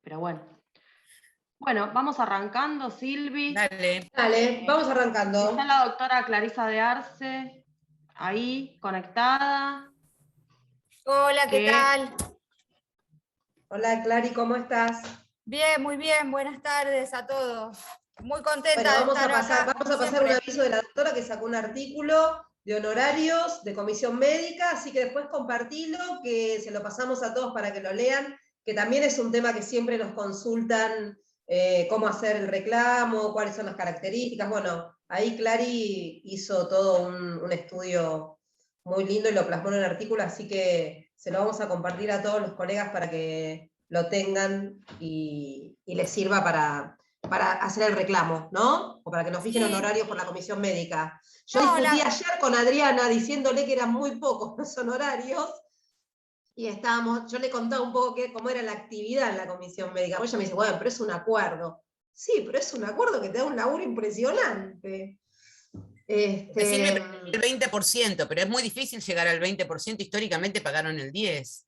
pero bueno. Bueno, vamos arrancando, Silvi. Dale. Dale, vamos arrancando. Está la doctora Clarisa de Arce, ahí, conectada. Hola, ¿qué tal? Hola, Clary, ¿cómo estás? Bien, muy bien, buenas tardes a todos. Muy contenta Bueno, de vamos estar acá. a pasar un aviso de la doctora que sacó un artículo de honorarios de comisión médica, así que después compartilo, que se lo pasamos a todos para que lo lean, que también es un tema que siempre nos consultan, cómo hacer el reclamo, cuáles son las características. Bueno, ahí Clary hizo todo un estudio muy lindo y lo plasmó en un artículo, así que se lo vamos a compartir a todos los colegas para que lo tengan y les sirva para hacer el reclamo, ¿no? O para que nos fijen honorarios por la comisión médica. Yo discutí ayer con Adriana diciéndole que eran muy pocos los honorarios, y yo le contaba un poco cómo era la actividad en la comisión médica. Ella me dice, bueno, pero es un acuerdo. Sí, pero es un acuerdo que te da un laburo impresionante. Sirve el 20%, pero es muy difícil llegar al 20%, históricamente pagaron el 10%.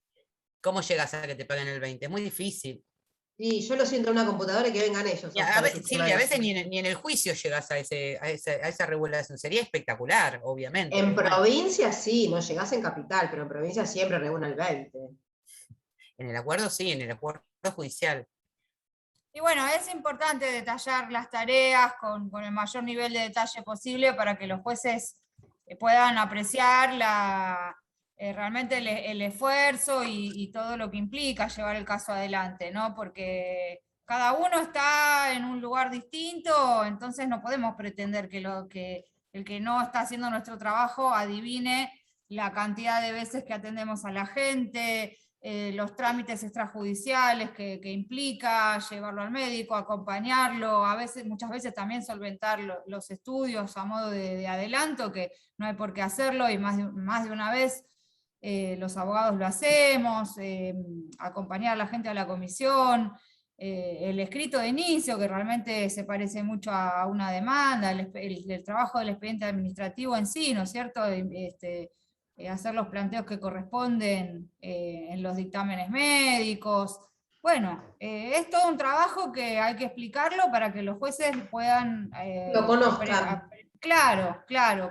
¿Cómo llegas a que te paguen el 20%? Es muy difícil. Y yo lo siento en una computadora y que vengan ellos. Silvia, a veces ni en el juicio llegas a esa regulación. Sería espectacular, obviamente. En provincia sí, no llegás en capital, pero en provincia siempre regula el 20%. En el acuerdo sí, en el acuerdo judicial. Y bueno, es importante detallar las tareas con el mayor nivel de detalle posible para que los jueces puedan apreciar realmente el esfuerzo y todo lo que implica llevar el caso adelante, ¿no? Porque cada uno está en un lugar distinto, entonces no podemos pretender que el que no está haciendo nuestro trabajo adivine la cantidad de veces que atendemos a la gente, los trámites extrajudiciales que implica llevarlo al médico, acompañarlo, muchas veces también solventar los estudios a modo de adelanto, que no hay por qué hacerlo, y más de una vez los abogados lo hacemos, acompañar a la gente a la comisión, el escrito de inicio, que realmente se parece mucho a una demanda, el trabajo del expediente administrativo en sí, ¿no es cierto? Hacer los planteos que corresponden en los dictámenes médicos. Bueno, es todo un trabajo que hay que explicarlo para que los jueces puedan... lo conozcan. Claro,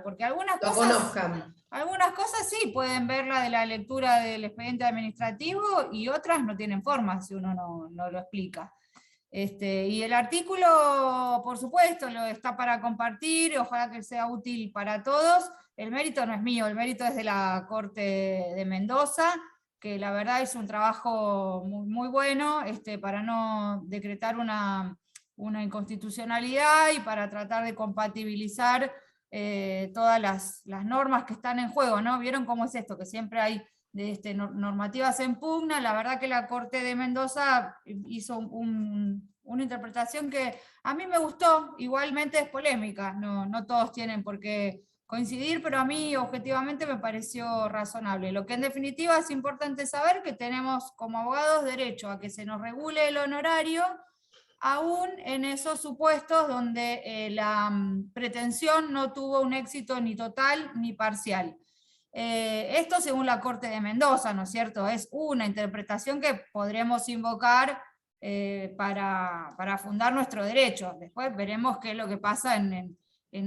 porque algunas cosas sí pueden verla de la lectura del expediente administrativo y otras no tienen forma si uno no lo explica. Y el artículo, por supuesto, está para compartir, ojalá que sea útil para todos. El mérito no es mío, el mérito es de la Corte de Mendoza, que la verdad es un trabajo muy, muy bueno para no decretar una inconstitucionalidad y para tratar de compatibilizar todas las normas que están en juego, ¿no? ¿Vieron cómo es esto? Que siempre hay normativas en pugna. La verdad que la Corte de Mendoza hizo una interpretación que a mí me gustó, igualmente es polémica, no todos tienen por qué coincidir, pero a mí objetivamente me pareció razonable. Lo que en definitiva es importante saber que tenemos como abogados derecho a que se nos regule el honorario, aún en esos supuestos donde la pretensión no tuvo un éxito ni total ni parcial. Esto según la Corte de Mendoza, ¿no es cierto? Es una interpretación que podremos invocar para fundar nuestro derecho. Después veremos qué es lo que pasa en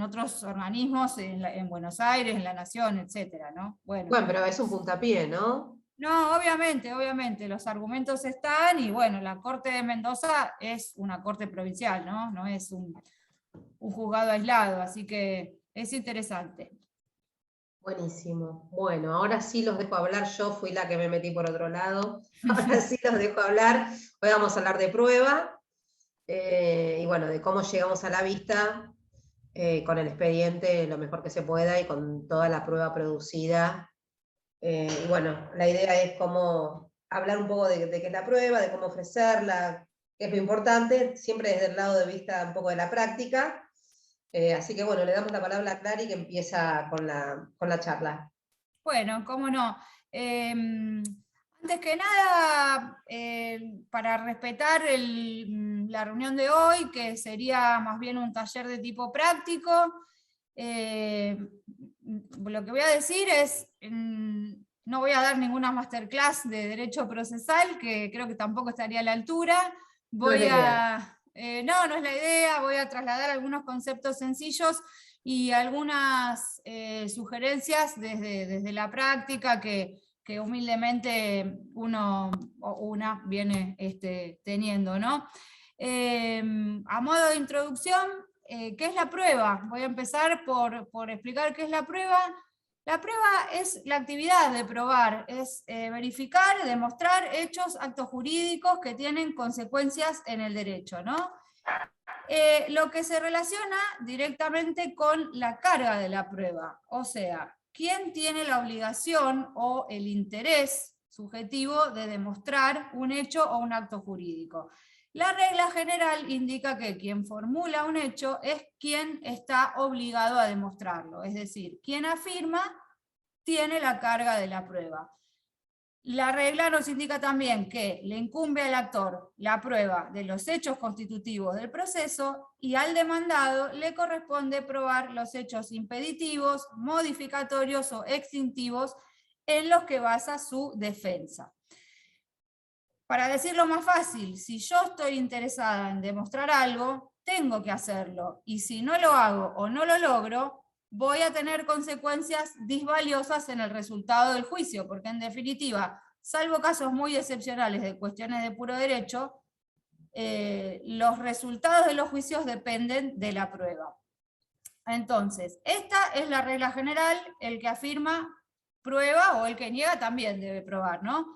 otros organismos, en Buenos Aires, en la Nación, etcétera, ¿no? Bueno, pero es un puntapié, ¿no? No, obviamente, los argumentos están, y bueno, la Corte de Mendoza es una corte provincial, ¿no? No es un juzgado aislado, así que es interesante. Buenísimo. Bueno, ahora sí los dejo hablar. Yo fui la que me metí por otro lado. Ahora sí los dejo hablar. Hoy vamos a hablar de prueba y bueno, de cómo llegamos a la vista con el expediente lo mejor que se pueda y con toda la prueba producida. Y bueno, la idea es cómo hablar un poco de qué es la prueba, de cómo ofrecerla, que es lo importante, siempre desde el lado de vista un poco de la práctica. Así que bueno, le damos la palabra a Clary que empieza con la charla. Bueno, cómo no. Antes que nada, para respetar la reunión de hoy, que sería más bien un taller de tipo práctico, lo que voy a decir es, no voy a dar ninguna masterclass de derecho procesal, que creo que tampoco estaría a la altura. No es la idea, voy a trasladar algunos conceptos sencillos y algunas sugerencias desde la práctica que humildemente uno o una viene teniendo, ¿no? A modo de introducción, ¿qué es la prueba? Voy a empezar por explicar qué es la prueba. La prueba es la actividad de probar, es verificar, demostrar hechos, actos jurídicos que tienen consecuencias en el derecho, ¿no? Lo que se relaciona directamente con la carga de la prueba, o sea, ¿quién tiene la obligación o el interés subjetivo de demostrar un hecho o un acto jurídico? La regla general indica que quien formula un hecho es quien está obligado a demostrarlo, es decir, quien afirma tiene la carga de la prueba. La regla nos indica también que le incumbe al actor la prueba de los hechos constitutivos del proceso y al demandado le corresponde probar los hechos impeditivos, modificatorios o extintivos en los que basa su defensa. Para decirlo más fácil, si yo estoy interesada en demostrar algo, tengo que hacerlo, y si no lo hago o no lo logro, voy a tener consecuencias disvaliosas en el resultado del juicio, porque en definitiva, salvo casos muy excepcionales de cuestiones de puro derecho, los resultados de los juicios dependen de la prueba. Entonces, esta es la regla general, el que afirma prueba o el que niega también debe probar, ¿no?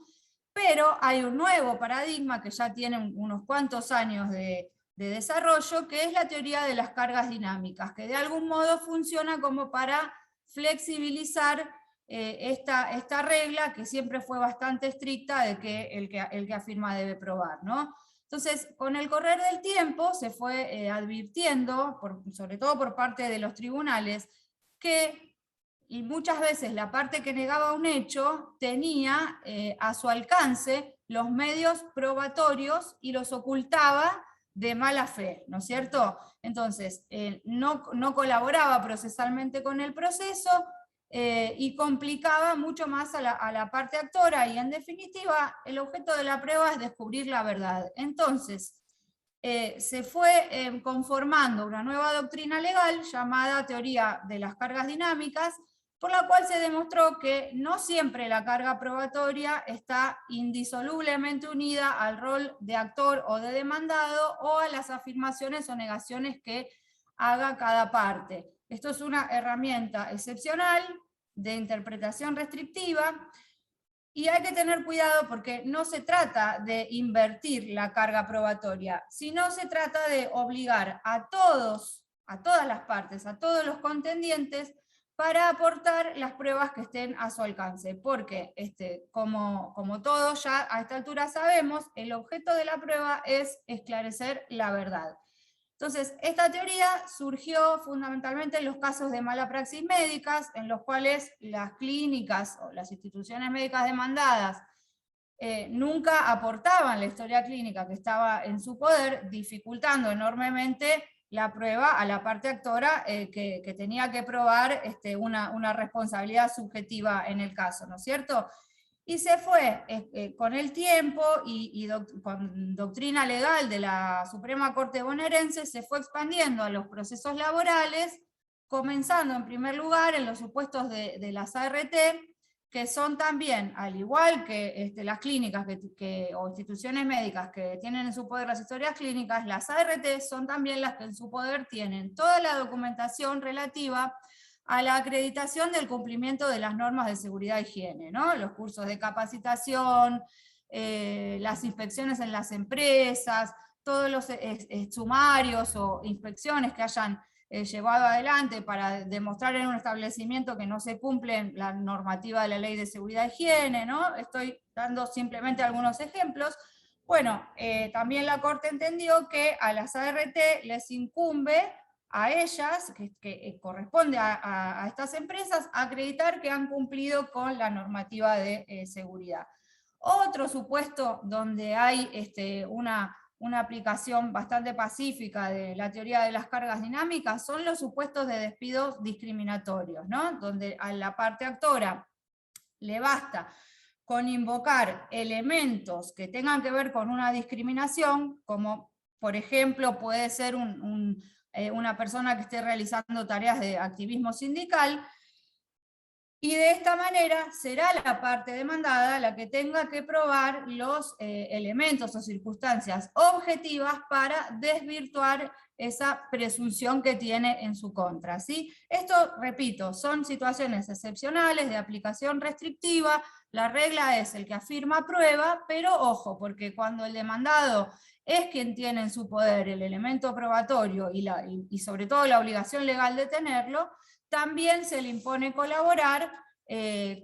Pero hay un nuevo paradigma que ya tiene unos cuantos años de desarrollo, que es la teoría de las cargas dinámicas, que de algún modo funciona como para flexibilizar esta regla, que siempre fue bastante estricta de que el que afirma debe probar, ¿no? Entonces, con el correr del tiempo se fue advirtiendo, sobre todo por parte de los tribunales, que y muchas veces la parte que negaba un hecho tenía a su alcance los medios probatorios y los ocultaba de mala fe, ¿no es cierto? Entonces, no colaboraba procesalmente con el proceso y complicaba mucho más a la parte actora, y en definitiva el objeto de la prueba es descubrir la verdad. Entonces, se fue conformando una nueva doctrina legal llamada teoría de las cargas dinámicas, por la cual se demostró que no siempre la carga probatoria está indisolublemente unida al rol de actor o de demandado o a las afirmaciones o negaciones que haga cada parte. Esto es una herramienta excepcional de interpretación restrictiva, y hay que tener cuidado porque no se trata de invertir la carga probatoria, sino se trata de obligar a todas las partes, a todos los contendientes, para aportar las pruebas que estén a su alcance, porque como todos ya a esta altura sabemos, el objeto de la prueba es esclarecer la verdad. Entonces, esta teoría surgió fundamentalmente en los casos de mala praxis médicas, en los cuales las clínicas o las instituciones médicas demandadas nunca aportaban la historia clínica que estaba en su poder, dificultando enormemente la prueba a la parte actora que tenía que probar una responsabilidad subjetiva en el caso, ¿no es cierto? Y se fue con el tiempo y con doctrina legal de la Suprema Corte bonaerense, se fue expandiendo a los procesos laborales, comenzando en primer lugar en los supuestos de las ART, que son también, al igual que las clínicas o instituciones médicas que tienen en su poder las historias clínicas, las ART son también las que en su poder tienen toda la documentación relativa a la acreditación del cumplimiento de las normas de seguridad e higiene, ¿no? Los cursos de capacitación, las inspecciones en las empresas, todos los sumarios o inspecciones que hayan llevado adelante para demostrar en un establecimiento que no se cumple la normativa de la Ley de Seguridad e Higiene, ¿no? Estoy dando simplemente algunos ejemplos. Bueno, también la Corte entendió que a las ART les incumbe a ellas, que corresponde a estas empresas, acreditar que han cumplido con la normativa de seguridad. Otro supuesto donde hay una aplicación bastante pacífica de la teoría de las cargas dinámicas son los supuestos de despidos discriminatorios, ¿no? Donde a la parte actora le basta con invocar elementos que tengan que ver con una discriminación, como por ejemplo puede ser una persona que esté realizando tareas de activismo sindical, y de esta manera será la parte demandada la que tenga que probar los elementos o circunstancias objetivas para desvirtuar esa presunción que tiene en su contra, ¿sí? Esto, repito, son situaciones excepcionales de aplicación restrictiva. La regla es el que afirma prueba, pero ojo, porque cuando el demandado es quien tiene en su poder el elemento probatorio y sobre todo la obligación legal de tenerlo, también se le impone colaborar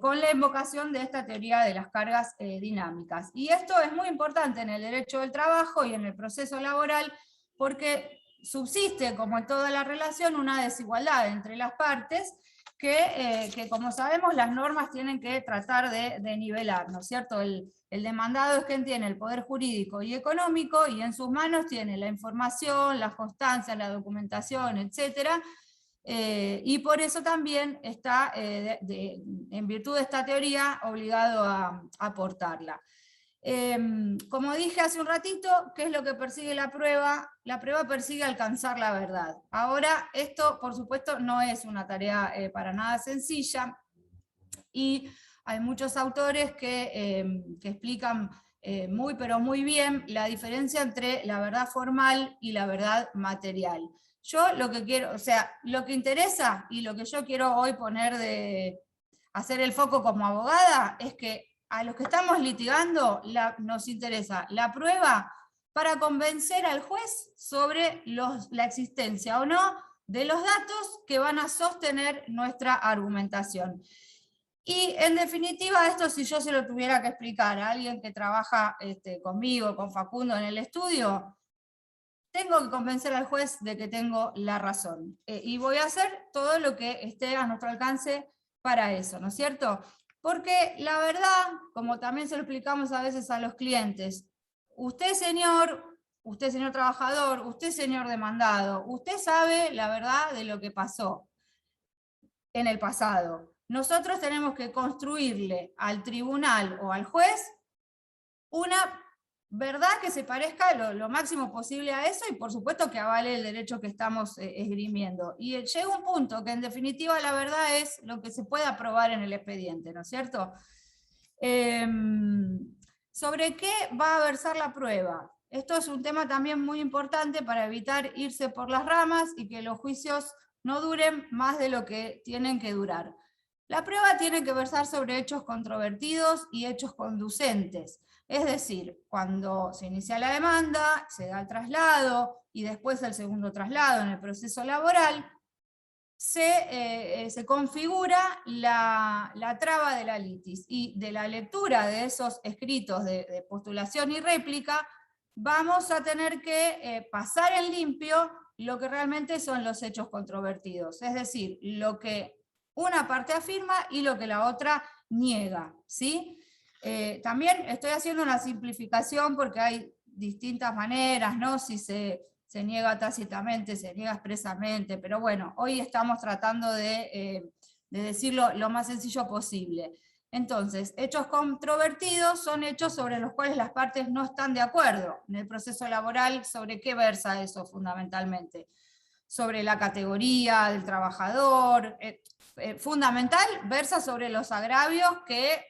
con la invocación de esta teoría de las cargas dinámicas. Y esto es muy importante en el derecho del trabajo y en el proceso laboral, porque subsiste, como en toda la relación, una desigualdad entre las partes que como sabemos, las normas tienen que tratar de nivelar, ¿no es cierto? El demandado es quien tiene el poder jurídico y económico, y en sus manos tiene la información, las constancias, la documentación, etcétera. Y por eso también está, en virtud de esta teoría, obligado a aportarla. Como dije hace un ratito, ¿qué es lo que persigue la prueba? La prueba persigue alcanzar la verdad. Ahora, esto por supuesto no es una tarea para nada sencilla, y hay muchos autores que explican muy pero muy bien la diferencia entre la verdad formal y la verdad material. Yo lo que quiero, o sea, lo que interesa y lo que yo quiero hoy poner hacer el foco como abogada es que a los que estamos litigando nos interesa la prueba para convencer al juez sobre la existencia o no de los datos que van a sostener nuestra argumentación. Y en definitiva, esto si yo se lo tuviera que explicar a alguien que trabaja conmigo, con Facundo en el estudio, tengo que convencer al juez de que tengo la razón. Y voy a hacer todo lo que esté a nuestro alcance para eso, ¿no es cierto? Porque la verdad, como también se lo explicamos a veces a los clientes, usted señor trabajador, usted señor demandado, usted sabe la verdad de lo que pasó en el pasado. Nosotros tenemos que construirle al tribunal o al juez una verdad que se parezca lo máximo posible a eso, y por supuesto que avale el derecho que estamos esgrimiendo. Y llega un punto que en definitiva la verdad es lo que se pueda probar en el expediente, ¿no es cierto? ¿Sobre qué va a versar la prueba? Esto es un tema también muy importante para evitar irse por las ramas y que los juicios no duren más de lo que tienen que durar. La prueba tiene que versar sobre hechos controvertidos y hechos conducentes. Es decir, cuando se inicia la demanda, se da el traslado y después el segundo traslado en el proceso laboral, se configura la traba de la litis, y de la lectura de esos escritos de postulación y réplica vamos a tener que pasar en limpio lo que realmente son los hechos controvertidos, es decir, lo que una parte afirma y lo que la otra niega, ¿sí? También estoy haciendo una simplificación porque hay distintas maneras, ¿no? Si se niega tácitamente, se niega expresamente, pero bueno, hoy estamos tratando de decirlo lo más sencillo posible. Entonces, hechos controvertidos son hechos sobre los cuales las partes no están de acuerdo. En el proceso laboral, ¿sobre qué versa eso fundamentalmente? Sobre la categoría del trabajador. Fundamental, versa sobre los agravios que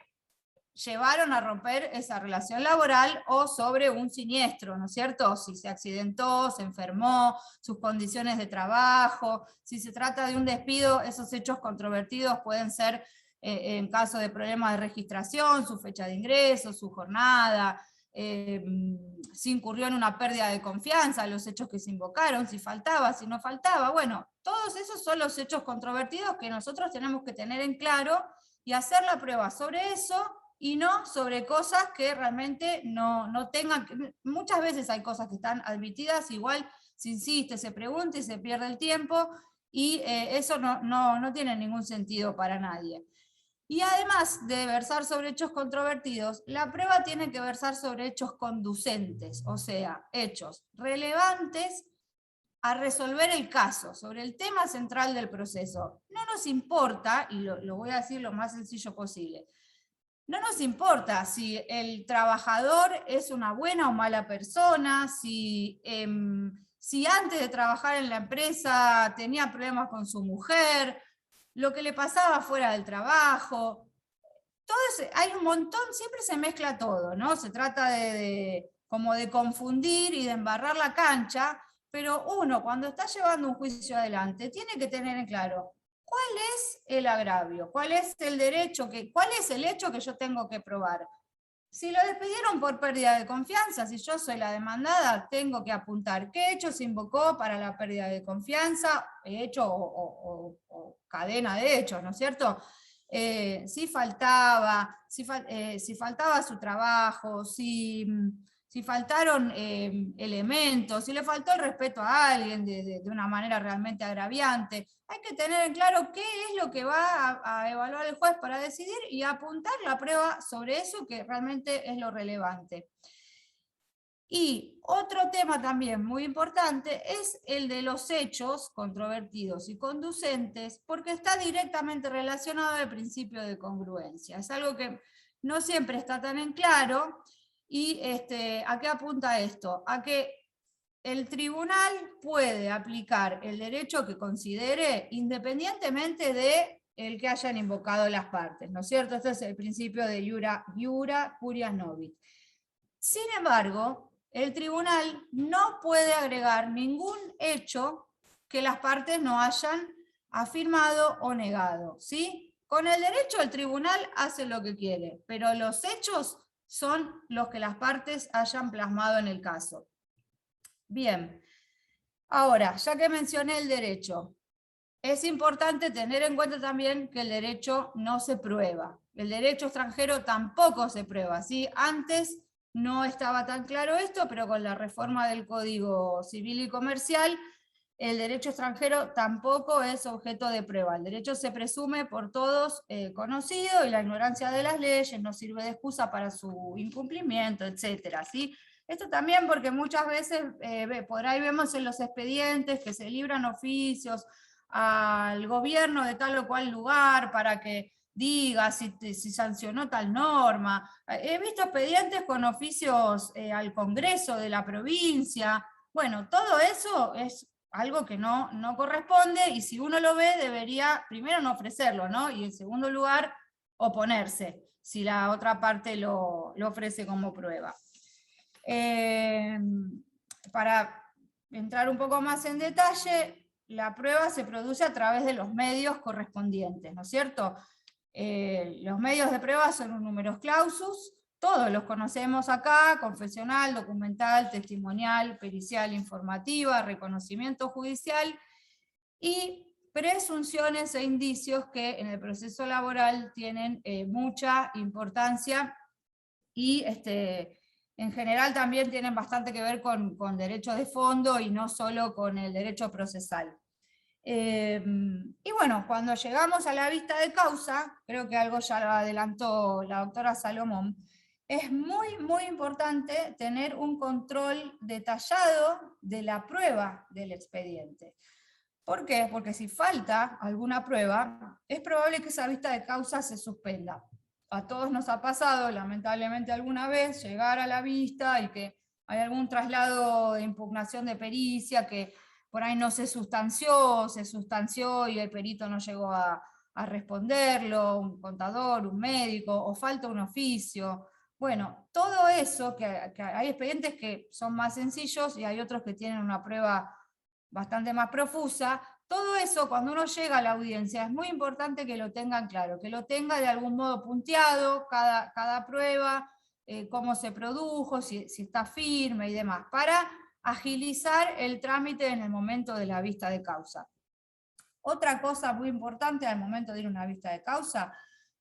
llevaron a romper esa relación laboral, o sobre un siniestro, ¿no es cierto? Si se accidentó, se enfermó, sus condiciones de trabajo, si se trata de un despido, esos hechos controvertidos pueden ser, en caso de problemas de registración, su fecha de ingreso, su jornada, si incurrió en una pérdida de confianza, los hechos que se invocaron, si faltaba, si no faltaba. Bueno, todos esos son los hechos controvertidos que nosotros tenemos que tener en claro y hacer la prueba sobre eso, y no sobre cosas que realmente no tengan. Muchas veces hay cosas que están admitidas, igual se insiste, se pregunta y se pierde el tiempo, y eso no tiene ningún sentido para nadie. Y además de versar sobre hechos controvertidos, la prueba tiene que versar sobre hechos conducentes, o sea, hechos relevantes a resolver el caso, sobre el tema central del proceso. No nos importa, y lo voy a decir lo más sencillo posible, no nos importa si el trabajador es una buena o mala persona, si antes de trabajar en la empresa tenía problemas con su mujer, lo que le pasaba fuera del trabajo. Hay un montón, siempre se mezcla todo, ¿no? Se trata como de confundir y de embarrar la cancha, pero uno cuando está llevando un juicio adelante tiene que tener en claro cuál es el agravio, cuál es el derecho, cuál es el hecho que yo tengo que probar. Si lo despidieron por pérdida de confianza, si yo soy la demandada, tengo que apuntar qué hecho se invocó para la pérdida de confianza, hecho o cadena de hechos, ¿no es cierto? Si faltaba a su trabajo, si faltaron elementos, si le faltó el respeto a alguien de una manera realmente agraviante. Hay que tener en claro qué es lo que va a evaluar el juez para decidir y apuntar la prueba sobre eso, que realmente es lo relevante. Y otro tema también muy importante es el de los hechos controvertidos y conducentes, porque está directamente relacionado al principio de congruencia. Es algo que no siempre está tan en claro. ¿Y a qué apunta esto? A que el tribunal puede aplicar el derecho que considere independientemente de el que hayan invocado las partes, ¿no es cierto? Este es el principio de iura curias nobis. Sin embargo, el tribunal no puede agregar ningún hecho que las partes no hayan afirmado o negado, ¿sí? Con el derecho el tribunal hace lo que quiere, pero los hechos son los que las partes hayan plasmado en el caso. Bien, ahora, ya que mencioné el derecho, es importante tener en cuenta también que el derecho no se prueba. El derecho extranjero tampoco se prueba, ¿sí? Antes no estaba tan claro esto, pero con la reforma del Código Civil y Comercial, el derecho extranjero tampoco es objeto de prueba. El derecho se presume por todos conocido y la ignorancia de las leyes no sirve de excusa para su incumplimiento, etc. ¿Sí? Esto también porque muchas veces por ahí vemos en los expedientes que se libran oficios al gobierno de tal o cual lugar para que diga si sancionó tal norma. He visto expedientes con oficios al Congreso de la provincia. Bueno, todo eso es algo que no corresponde, y si uno lo ve debería primero no ofrecerlo, ¿no? Y en segundo lugar oponerse, si la otra parte lo ofrece como prueba. Para entrar un poco más en detalle, la prueba se produce a través de los medios correspondientes, ¿no es cierto? Los medios de prueba son un numerus clausus, todos los conocemos acá: confesional, documental, testimonial, pericial, informativa, reconocimiento judicial, y presunciones e indicios que en el proceso laboral tienen mucha importancia y en general también tienen bastante que ver con derechos de fondo y no solo con el derecho procesal. Y bueno, cuando llegamos a la vista de causa, creo que algo ya lo adelantó la doctora Salomón, es muy, muy importante tener un control detallado de la prueba del expediente. ¿Por qué? Porque si falta alguna prueba, es probable que esa vista de causa se suspenda. A todos nos ha pasado, lamentablemente alguna vez, llegar a la vista y que hay algún traslado de impugnación de pericia que por ahí no se sustanció y el perito no llegó a responderlo, un contador, un médico, o falta un oficio. Bueno, todo eso, que hay expedientes que son más sencillos y hay otros que tienen una prueba bastante más profusa. Todo eso, cuando uno llega a la audiencia, es muy importante que lo tengan claro, que lo tenga de algún modo punteado, cada prueba, cómo se produjo, si está firme y demás, para agilizar el trámite en el momento de la vista de causa. Otra cosa muy importante al momento de ir a una vista de causa,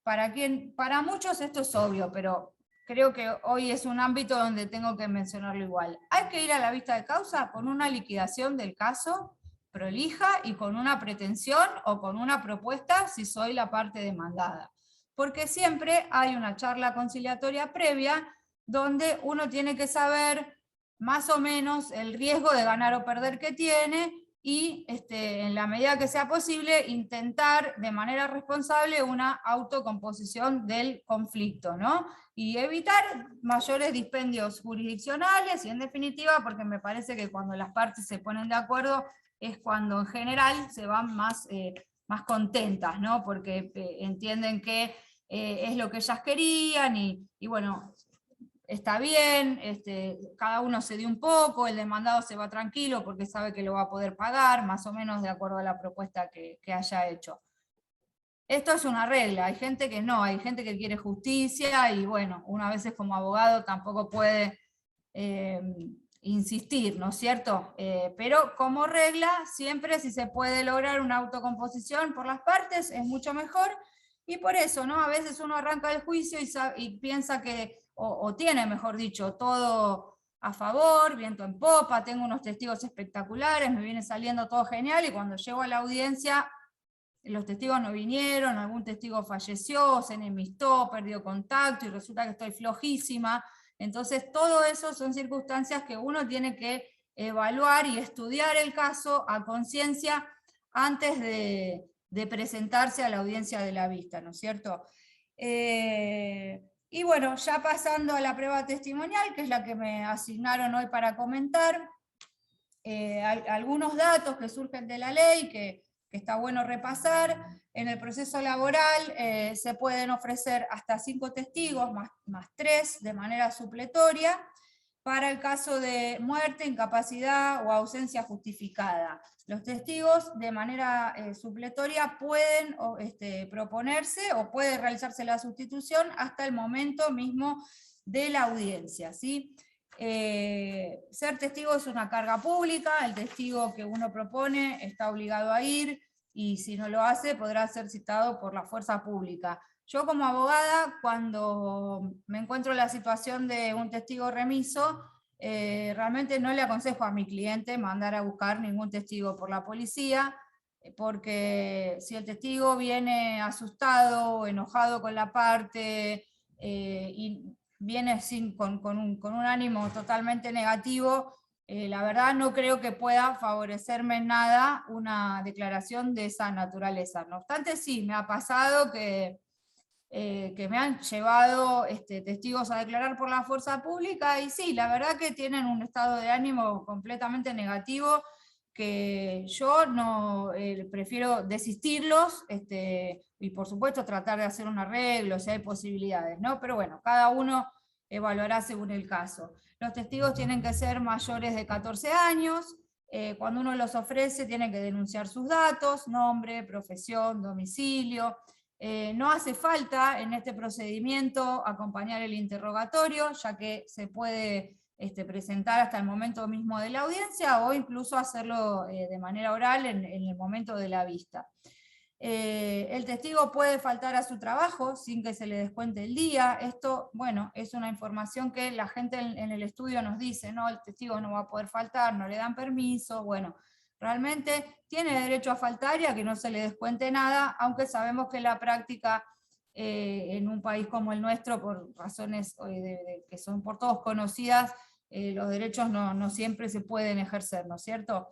para muchos esto es obvio, pero creo que hoy es un ámbito donde tengo que mencionarlo igual. Hay que ir a la vista de causa con una liquidación del caso prolija y con una pretensión o con una propuesta si soy la parte demandada. Porque siempre hay una charla conciliatoria previa donde uno tiene que saber más o menos el riesgo de ganar o perder que tiene y en la medida que sea posible intentar de manera responsable una autocomposición del conflicto, ¿no? Y evitar mayores dispendios jurisdiccionales y en definitiva, porque me parece que cuando las partes se ponen de acuerdo es cuando en general se van más contentas, ¿no? Porque entienden que es lo que ellas querían y bueno, está bien, cada uno se dio un poco, el demandado se va tranquilo porque sabe que lo va a poder pagar, más o menos de acuerdo a la propuesta que haya hecho. Esto es una regla, hay gente que no, hay gente que quiere justicia y bueno, uno a veces como abogado tampoco puede insistir, ¿no es cierto? Pero como regla, siempre si se puede lograr una autocomposición por las partes es mucho mejor y por eso, ¿no? A veces uno arranca el juicio y piensa que o tiene, mejor dicho, todo a favor, viento en popa, tengo unos testigos espectaculares, me viene saliendo todo genial, y cuando llego a la audiencia, los testigos no vinieron, algún testigo falleció, se enemistó, perdió contacto, y resulta que estoy flojísima. Entonces, todo eso son circunstancias que uno tiene que evaluar y estudiar el caso a conciencia antes de presentarse a la audiencia de la vista, ¿no es cierto? Y bueno, ya pasando a la prueba testimonial, que es la que me asignaron hoy para comentar, algunos datos que surgen de la ley que está bueno repasar. En el proceso laboral se pueden ofrecer hasta 5 testigos, más 3 de manera supletoria, para el caso de muerte, incapacidad o ausencia justificada. Los testigos de manera supletoria pueden proponerse o puede realizarse la sustitución hasta el momento mismo de la audiencia, ¿sí? Ser testigo es una carga pública, el testigo que uno propone está obligado a ir y si no lo hace podrá ser citado por la fuerza pública. Yo como abogada, cuando me encuentro en la situación de un testigo remiso, realmente no le aconsejo a mi cliente mandar a buscar ningún testigo por la policía, porque si el testigo viene asustado o enojado con la parte y viene con un ánimo totalmente negativo, la verdad no creo que pueda favorecerme en nada una declaración de esa naturaleza. No obstante, sí, me ha pasado que me han llevado testigos a declarar por la fuerza pública, y sí, la verdad que tienen un estado de ánimo completamente negativo, que yo no prefiero desistirlos, y por supuesto tratar de hacer un arreglo si hay posibilidades, ¿no? Pero bueno, cada uno evaluará según el caso. Los testigos tienen que ser mayores de 14 años, cuando uno los ofrece tienen que denunciar sus datos, nombre, profesión, domicilio. No hace falta en este procedimiento acompañar el interrogatorio, ya que se puede presentar hasta el momento mismo de la audiencia o incluso hacerlo de manera oral en el momento de la vista. El testigo puede faltar a su trabajo sin que se le descuente el día. Esto, bueno, es una información que la gente en el estudio nos dice, no, el testigo no va a poder faltar, no le dan permiso, bueno, realmente tiene derecho a faltar y a que no se le descuente nada, aunque sabemos que la práctica en un país como el nuestro, por razones que son por todos conocidas, los derechos no siempre se pueden ejercer, ¿no es cierto?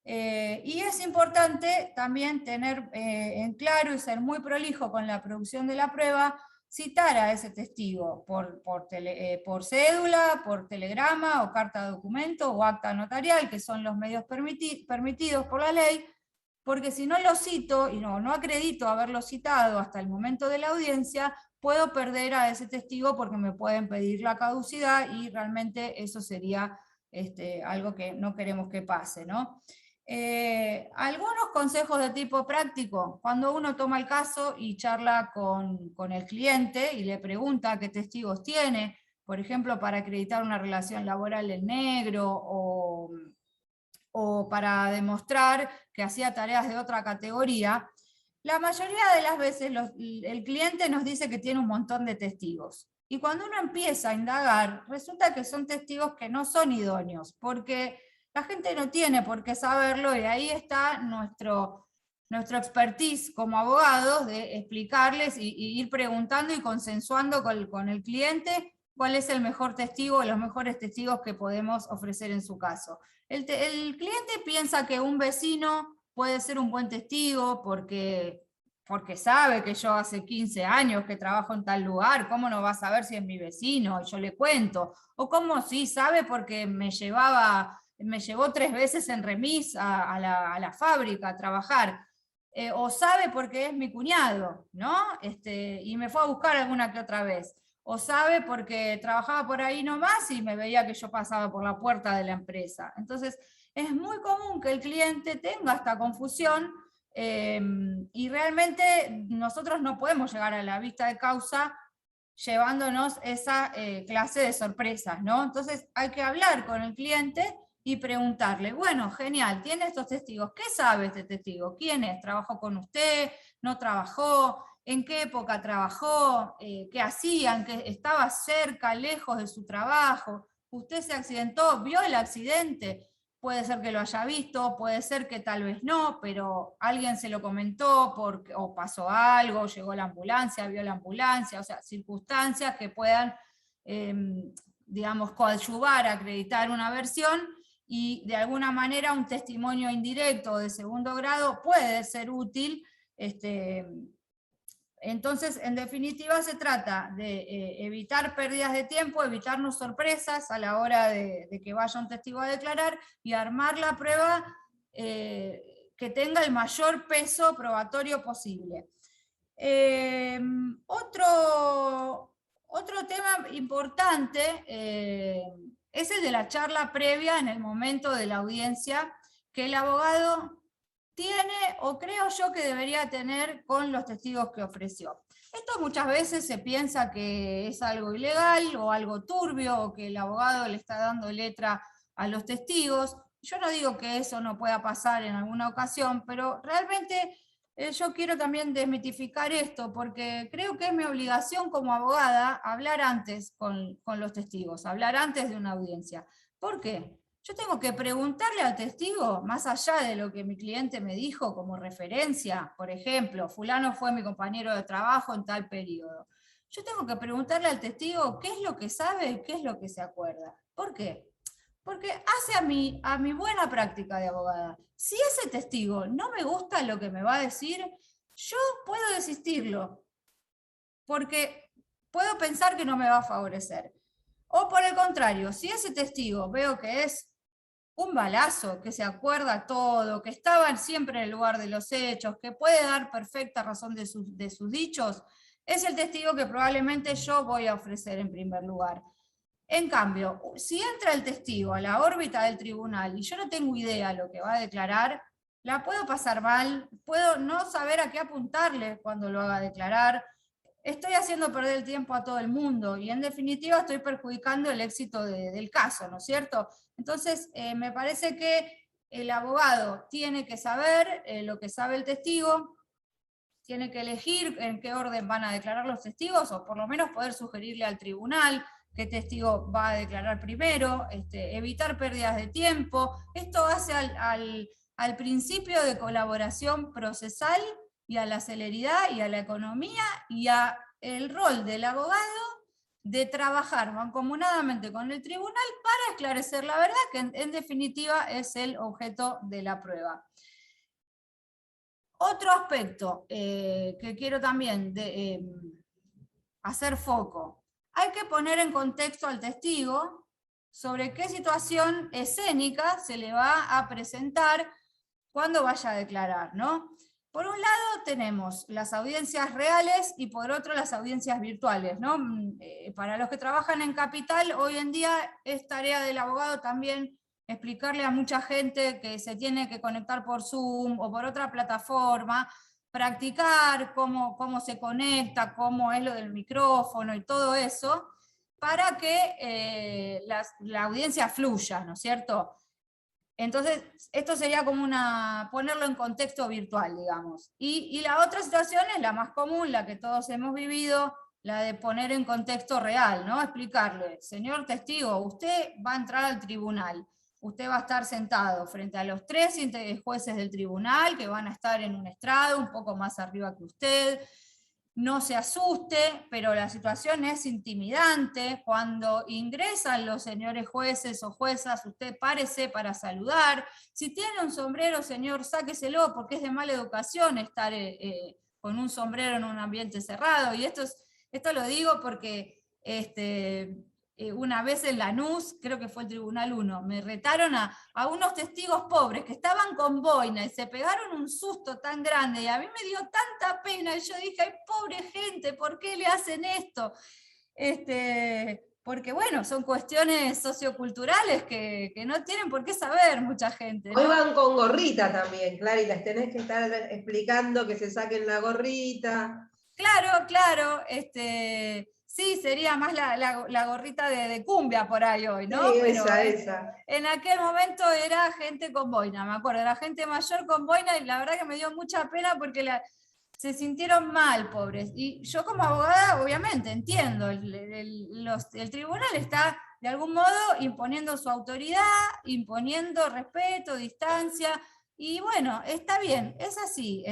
Y es importante también tener en claro y ser muy prolijo con la producción de la prueba, citar a ese testigo por cédula, por telegrama o carta de documento o acta notarial, que son los medios permitidos por la ley, porque si no lo cito y no acredito haberlo citado hasta el momento de la audiencia, puedo perder a ese testigo porque me pueden pedir la caducidad y realmente eso sería algo que no queremos que pase, ¿no? Algunos consejos de tipo práctico: cuando uno toma el caso y charla con el cliente y le pregunta qué testigos tiene, por ejemplo, para acreditar una relación laboral en negro o para demostrar que hacía tareas de otra categoría, la mayoría de las veces el cliente nos dice que tiene un montón de testigos. Y cuando uno empieza a indagar, resulta que son testigos que no son idóneos, porque la gente no tiene por qué saberlo, y ahí está nuestro expertise como abogados de explicarles y ir preguntando y consensuando con el cliente cuál es el mejor testigo o los mejores testigos que podemos ofrecer en su caso. El cliente piensa que un vecino puede ser un buen testigo porque sabe que yo hace 15 años que trabajo en tal lugar, ¿cómo no va a saber si es mi vecino? Y yo le cuento. O cómo sí, sabe porque me llevó 3 veces en remis a la fábrica a trabajar. O sabe porque es mi cuñado, ¿no? Y me fue a buscar alguna que otra vez. O sabe porque trabajaba por ahí nomás y me veía que yo pasaba por la puerta de la empresa. Entonces, es muy común que el cliente tenga esta confusión y realmente nosotros no podemos llegar a la vista de causa llevándonos esa clase de sorpresas, ¿no? Entonces, hay que hablar con el cliente y preguntarle, bueno, genial, tiene estos testigos, ¿qué sabe este testigo? ¿Quién es? ¿Trabajó con usted? ¿No trabajó? ¿En qué época trabajó? ¿Qué hacían? ¿Que estaba cerca, lejos de su trabajo? ¿Usted se accidentó? ¿Vio el accidente? Puede ser que lo haya visto, puede ser que tal vez no, pero alguien se lo comentó o pasó algo, llegó la ambulancia, vio la ambulancia, o sea, circunstancias que puedan, digamos, coadyuvar a acreditar una versión. Y de alguna manera un testimonio indirecto de segundo grado puede ser útil. Entonces, en definitiva, se trata de evitar pérdidas de tiempo, evitarnos sorpresas a la hora de que vaya un testigo a declarar y armar la prueba que tenga el mayor peso probatorio posible. Otro tema importante es el de la charla previa en el momento de la audiencia que el abogado tiene, o creo yo que debería tener, con los testigos que ofreció. Esto muchas veces se piensa que es algo ilegal o algo turbio, o que el abogado le está dando letra a los testigos. Yo no digo que eso no pueda pasar en alguna ocasión, pero realmente yo quiero también desmitificar esto, porque creo que es mi obligación como abogada hablar antes con los testigos, hablar antes de una audiencia. ¿Por qué? Yo tengo que preguntarle al testigo, más allá de lo que mi cliente me dijo como referencia, por ejemplo, fulano fue mi compañero de trabajo en tal periodo. Yo tengo que preguntarle al testigo qué es lo que sabe y qué es lo que se acuerda. ¿Por qué? Porque hace a mi buena práctica de abogada. Si ese testigo no me gusta lo que me va a decir, yo puedo desistirlo, porque puedo pensar que no me va a favorecer. O por el contrario, si ese testigo veo que es un balazo, que se acuerda todo, que estaba siempre en el lugar de los hechos, que puede dar perfecta razón de sus dichos, es el testigo que probablemente yo voy a ofrecer en primer lugar. En cambio, si entra el testigo a la órbita del tribunal y yo no tengo idea de lo que va a declarar, la puedo pasar mal, puedo no saber a qué apuntarle cuando lo haga declarar, estoy haciendo perder el tiempo a todo el mundo y en definitiva estoy perjudicando el éxito del caso, ¿no es cierto? Entonces, me parece que el abogado tiene que saber lo que sabe el testigo, tiene que elegir en qué orden van a declarar los testigos, o por lo menos poder sugerirle al tribunal qué testigo va a declarar primero, evitar pérdidas de tiempo. Esto hace al principio de colaboración procesal y a la celeridad y a la economía y a el rol del abogado de trabajar mancomunadamente con el tribunal para esclarecer la verdad, que en definitiva es el objeto de la prueba. Otro aspecto que quiero también hacer foco. Hay que poner en contexto al testigo sobre qué situación escénica se le va a presentar cuando vaya a declarar, ¿no? Por un lado tenemos las audiencias reales y por otro las audiencias virtuales, ¿no? Para los que trabajan en Capital, hoy en día es tarea del abogado también explicarle a mucha gente que se tiene que conectar por Zoom o por otra plataforma, practicar cómo se conecta, cómo es lo del micrófono y todo eso, para que la audiencia fluya, ¿no es cierto? Entonces, esto sería como ponerlo en contexto virtual, digamos. Y la otra situación es la más común, la que todos hemos vivido, la de poner en contexto real, ¿no? Explicarle, señor testigo, usted va a entrar al tribunal, usted va a estar sentado frente a los 3 jueces del tribunal que van a estar en un estrado un poco más arriba que usted. no se asuste, pero la situación es intimidante. Cuando ingresan los señores jueces o juezas, usted párese para saludar. Si tiene un sombrero, señor, sáqueselo, porque es de mala educación estar con un sombrero en un ambiente cerrado. Y esto lo digo porque una vez en Lanús, creo que fue el Tribunal 1, me retaron a unos testigos pobres que estaban con boina y se pegaron un susto tan grande y a mí me dio tanta pena y yo dije, ay, pobre gente, ¿por qué le hacen esto? Porque bueno, son cuestiones socioculturales que no tienen por qué saber mucha gente, ¿no? Hoy van con gorrita también, Clara, y les tenés que estar explicando que se saquen la gorrita. Claro, sí, sería más la gorrita de cumbia por ahí hoy, ¿no? Sí, pero esa. En aquel momento era gente con boina, me acuerdo, era gente mayor con boina y la verdad que me dio mucha pena porque se sintieron mal, pobres. Y yo como abogada, obviamente, entiendo, el tribunal está de algún modo imponiendo su autoridad, imponiendo respeto, distancia, y bueno, está bien, es así,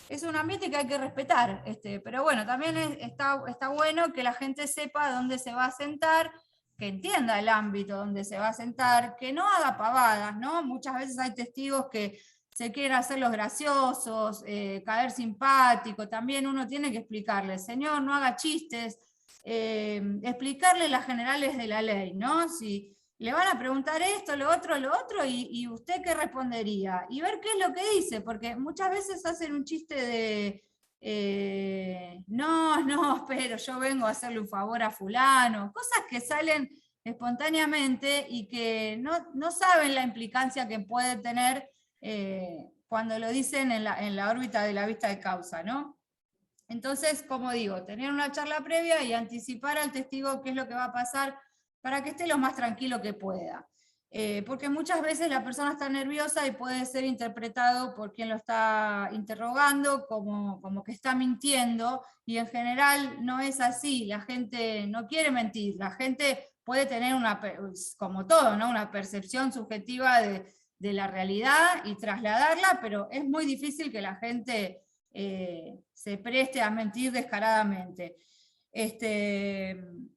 es un ambiente que hay que respetar, pero bueno, también está bueno que la gente sepa dónde se va a sentar, que entienda el ámbito donde se va a sentar, que no haga pavadas, ¿no? Muchas veces hay testigos que se quieren hacer los graciosos, caer simpático, también uno tiene que explicarle, señor, no haga chistes, explicarle las generales de la ley, ¿no? Si le van a preguntar esto, lo otro, y usted qué respondería, y ver qué es lo que dice, porque muchas veces hacen un chiste de no, pero yo vengo a hacerle un favor a fulano, cosas que salen espontáneamente y que no saben la implicancia que puede tener cuando lo dicen en la órbita de la vista de causa, ¿no? Entonces, como digo, tener una charla previa y anticipar al testigo qué es lo que va a pasar para que esté lo más tranquilo que pueda. Porque muchas veces la persona está nerviosa y puede ser interpretado por quien lo está interrogando como que está mintiendo, y en general no es así, la gente no quiere mentir, la gente puede tener como todo, ¿no? Una percepción subjetiva de la realidad y trasladarla, pero es muy difícil que la gente se preste a mentir descaradamente.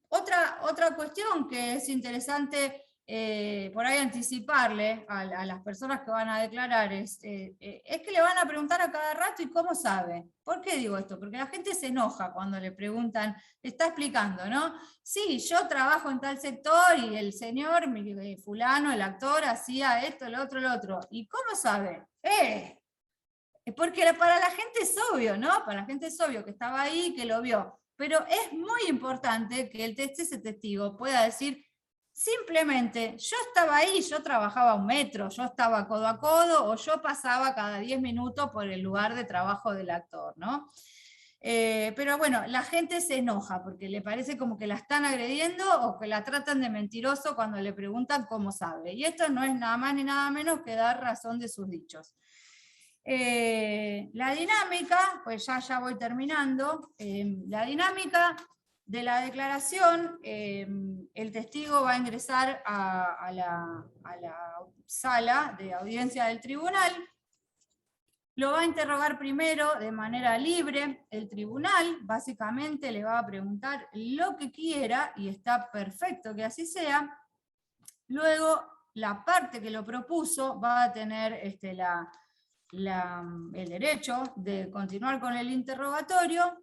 Otra cuestión que es interesante por ahí anticiparle a las personas que van a declarar es que le van a preguntar a cada rato, ¿y cómo sabe? ¿Por qué digo esto? Porque la gente se enoja cuando le preguntan, está explicando, ¿no? Sí, yo trabajo en tal sector y el señor fulano, el actor, hacía esto, lo otro. ¿Y cómo sabe? Porque para la gente es obvio, ¿no? Para la gente es obvio que estaba ahí, que lo vio. Pero es muy importante que ese testigo pueda decir, simplemente, yo estaba ahí, yo trabajaba 1 metro, yo estaba codo a codo, o yo pasaba cada 10 minutos por el lugar de trabajo del actor, ¿no? Pero bueno, la gente se enoja porque le parece como que la están agrediendo o que la tratan de mentiroso cuando le preguntan cómo sabe. Y esto no es nada más ni nada menos que dar razón de sus dichos. La dinámica, pues ya voy terminando, la dinámica de la declaración, el testigo va a ingresar a la sala de audiencia del tribunal, lo va a interrogar primero de manera libre, el tribunal básicamente le va a preguntar lo que quiera, y está perfecto que así sea. Luego la parte que lo propuso va a tener el derecho de continuar con el interrogatorio.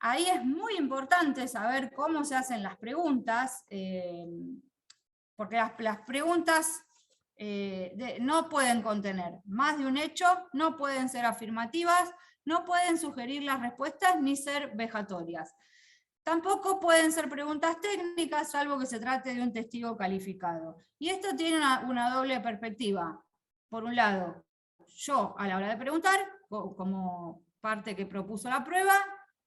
Ahí es muy importante saber cómo se hacen las preguntas, porque las preguntas no pueden contener más de un hecho, no pueden ser afirmativas, no pueden sugerir las respuestas ni ser vejatorias. Tampoco pueden ser preguntas técnicas, salvo que se trate de un testigo calificado. Y esto tiene una doble perspectiva. Por un lado, yo a la hora de preguntar, como parte que propuso la prueba,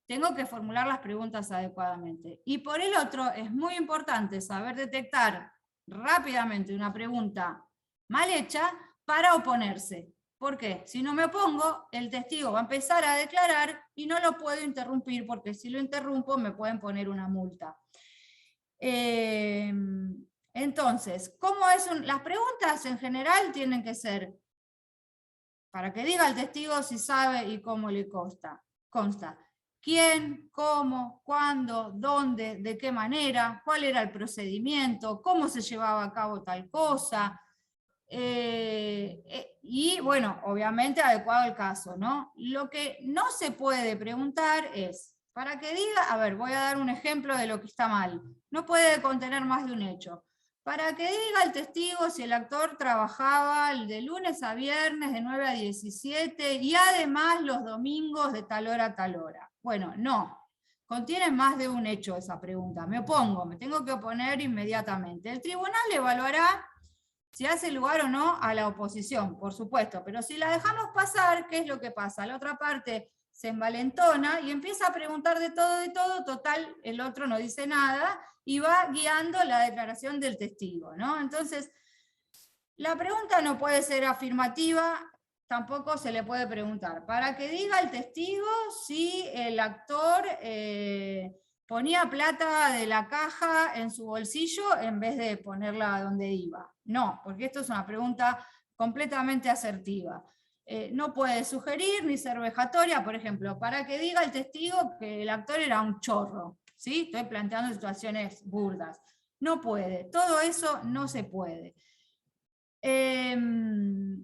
tengo que formular las preguntas adecuadamente. Y por el otro, es muy importante saber detectar rápidamente una pregunta mal hecha para oponerse. ¿Por qué? Si no me opongo, el testigo va a empezar a declarar y no lo puedo interrumpir, porque si lo interrumpo me pueden poner una multa. Entonces, las preguntas en general tienen que ser para que diga al testigo si sabe y cómo le consta. quién, cómo, cuándo, dónde, de qué manera, cuál era el procedimiento, cómo se llevaba a cabo tal cosa. Y bueno, obviamente adecuado al caso, ¿no? Lo que no se puede preguntar es, para que diga, a ver, voy a dar un ejemplo de lo que está mal, no puede contener más de un hecho. Para que diga el testigo si el actor trabajaba de lunes a viernes de 9 a 17 y además los domingos de tal hora a tal hora. Bueno, no, contiene más de un hecho esa pregunta, me opongo, me tengo que oponer inmediatamente. El tribunal evaluará si hace lugar o no a la oposición, por supuesto, pero si la dejamos pasar, ¿qué es lo que pasa? La otra parte se envalentona y empieza a preguntar de todo, total, el otro no dice nada, y va guiando la declaración del testigo, ¿no? Entonces, la pregunta no puede ser afirmativa, tampoco se le puede preguntar. Para que diga el testigo si el actor ponía plata de la caja en su bolsillo en vez de ponerla donde iba. No, porque esto es una pregunta completamente asertiva. No puede sugerir ni ser vejatoria, por ejemplo, para que diga el testigo que el actor era un chorro. ¿Sí? Estoy planteando situaciones burdas. No puede, todo eso no se puede.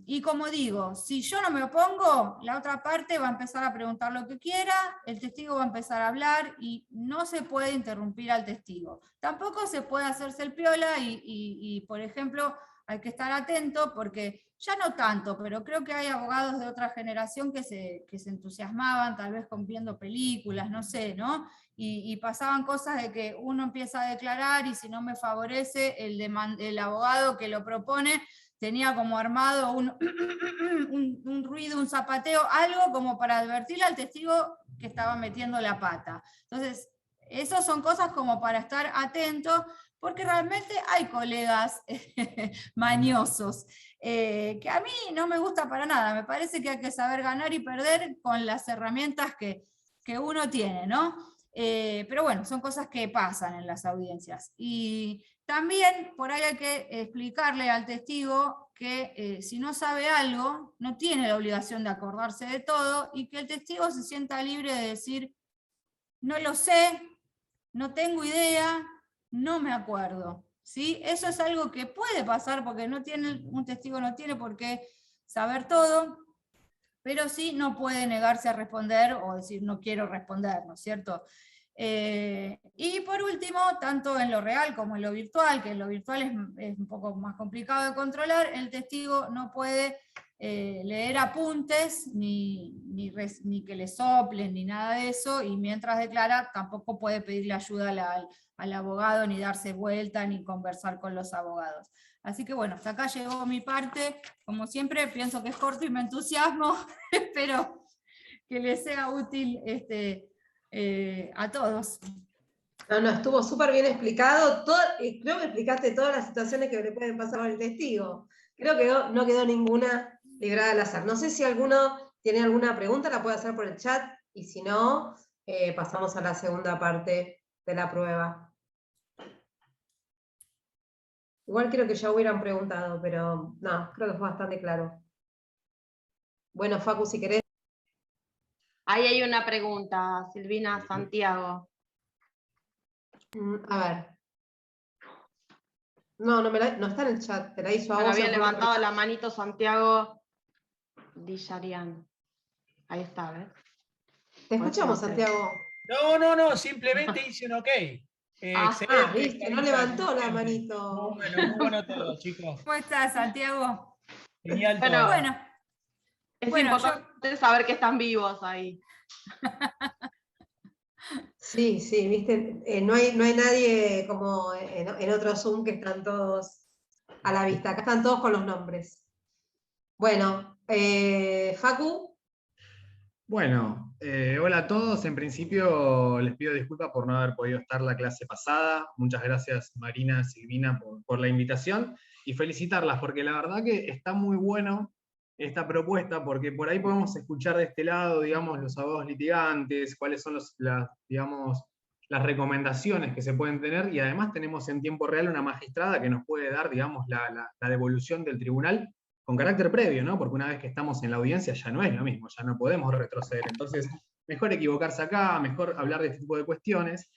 Y como digo, si yo no me opongo, la otra parte va a empezar a preguntar lo que quiera, el testigo va a empezar a hablar y no se puede interrumpir al testigo. Tampoco se puede hacerse el piola y por ejemplo, hay que estar atento porque ya no tanto, pero creo que hay abogados de otra generación que se entusiasmaban, tal vez viendo películas, no sé, ¿no? Y pasaban cosas de que uno empieza a declarar y si no me favorece, el abogado que lo propone tenía como armado un ruido, un zapateo, algo como para advertirle al testigo que estaba metiendo la pata. Entonces, esas son cosas como para estar atentos, porque realmente hay colegas mañosos, que a mí no me gusta para nada, me parece que hay que saber ganar y perder con las herramientas que uno tiene, ¿no? Pero bueno, son cosas que pasan en las audiencias. Y también por ahí hay que explicarle al testigo que si no sabe algo, no tiene la obligación de acordarse de todo y que el testigo se sienta libre de decir, no lo sé, no tengo idea, no me acuerdo. ¿Sí? Eso es algo que puede pasar porque un testigo no tiene por qué saber todo, pero sí no puede negarse a responder o decir no quiero responder, ¿no es cierto? Y por último, tanto en lo real como en lo virtual, que en lo virtual es un poco más complicado de controlar, el testigo no puede leer apuntes, ni que le soplen, ni nada de eso, y mientras declara tampoco puede pedirle ayuda al abogado, ni darse vuelta, ni conversar con los abogados. Así que bueno, hasta acá llegó mi parte. Como siempre, pienso que es corto y me entusiasmo. Espero que les sea útil a todos. No, estuvo súper bien explicado. Creo que explicaste todas las situaciones que le pueden pasar al testigo. Creo que no quedó ninguna librada al azar. No sé si alguno tiene alguna pregunta, la puede hacer por el chat, y si no, pasamos a la segunda parte de la prueba. Igual creo que ya hubieran preguntado, pero no, creo que fue bastante claro. Bueno, Facu, si querés. Ahí hay una pregunta, Silvina Santiago. A ver. No está en el chat, te la hizo a vos. Había levantado la manito Santiago Dillarian. Ahí está, ¿ves? Te escuchamos, Santiago. No, simplemente hice un ok. Excelente. Viste, no levantó la manito. Muy bueno todo, chicos. ¿Cómo estás, Santiago? Genial todo. Es importante saber que están vivos ahí. Sí, viste, no hay nadie como en otro Zoom que están todos a la vista. Acá están todos con los nombres. Bueno, Facu. Bueno, hola a todos. En principio les pido disculpas por no haber podido estar la clase pasada. Muchas gracias, Marina, Silvina, por la invitación y felicitarlas, porque la verdad que está muy bueno esta propuesta, porque por ahí podemos escuchar de este lado, digamos, los abogados litigantes, cuáles son las recomendaciones que se pueden tener, y además tenemos en tiempo real una magistrada que nos puede dar, digamos, la devolución del tribunal con carácter previo, ¿no? Porque una vez que estamos en la audiencia ya no es lo mismo, ya no podemos retroceder. Entonces, mejor equivocarse acá, mejor hablar de este tipo de cuestiones.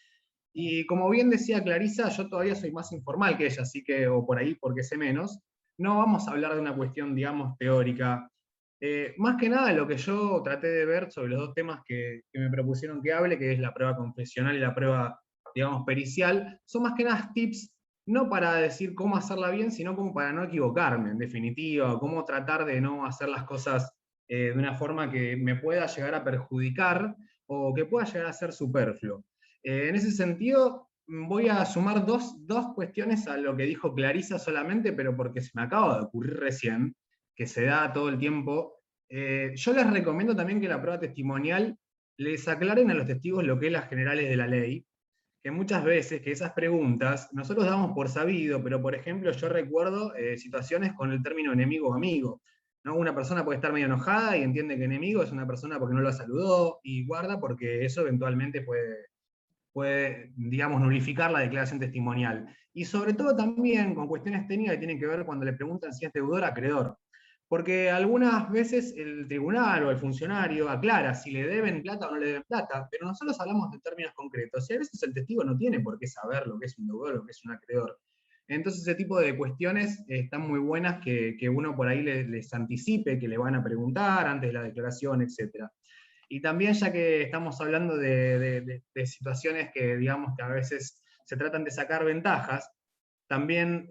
Y como bien decía Clarisa, yo todavía soy más informal que ella, así que, o por ahí porque sé menos, no vamos a hablar de una cuestión, digamos, teórica. Más que nada lo que yo traté de ver sobre los dos temas que me propusieron que hable, que es la prueba confesional y la prueba, digamos, pericial, son más que nada tips, no para decir cómo hacerla bien, sino como para no equivocarme, en definitiva, o cómo tratar de no hacer las cosas de una forma que me pueda llegar a perjudicar o que pueda llegar a ser superfluo. En ese sentido, voy a sumar dos cuestiones a lo que dijo Clarisa solamente, pero porque se me acaba de ocurrir recién, que se da todo el tiempo. Yo les recomiendo también que la prueba testimonial les aclaren a los testigos lo que es las generales de la ley, que muchas veces que esas preguntas nosotros damos por sabido, pero por ejemplo yo recuerdo situaciones con el término enemigo o amigo. ¿No? Una persona puede estar medio enojada y entiende que enemigo es una persona porque no lo saludó y guarda porque eso eventualmente puede, digamos, nulificar la declaración testimonial. Y sobre todo también con cuestiones técnicas que tienen que ver cuando le preguntan si es deudor o acreedor. Porque algunas veces el tribunal o el funcionario aclara si le deben plata o no le deben plata, pero nosotros hablamos de términos concretos, y a veces el testigo no tiene por qué saber lo que es un deudor o lo que es un acreedor. Entonces ese tipo de cuestiones están muy buenas que uno por ahí les anticipe que le van a preguntar antes de la declaración, etc. Y también, ya que estamos hablando de situaciones que, digamos, que a veces se tratan de sacar ventajas, también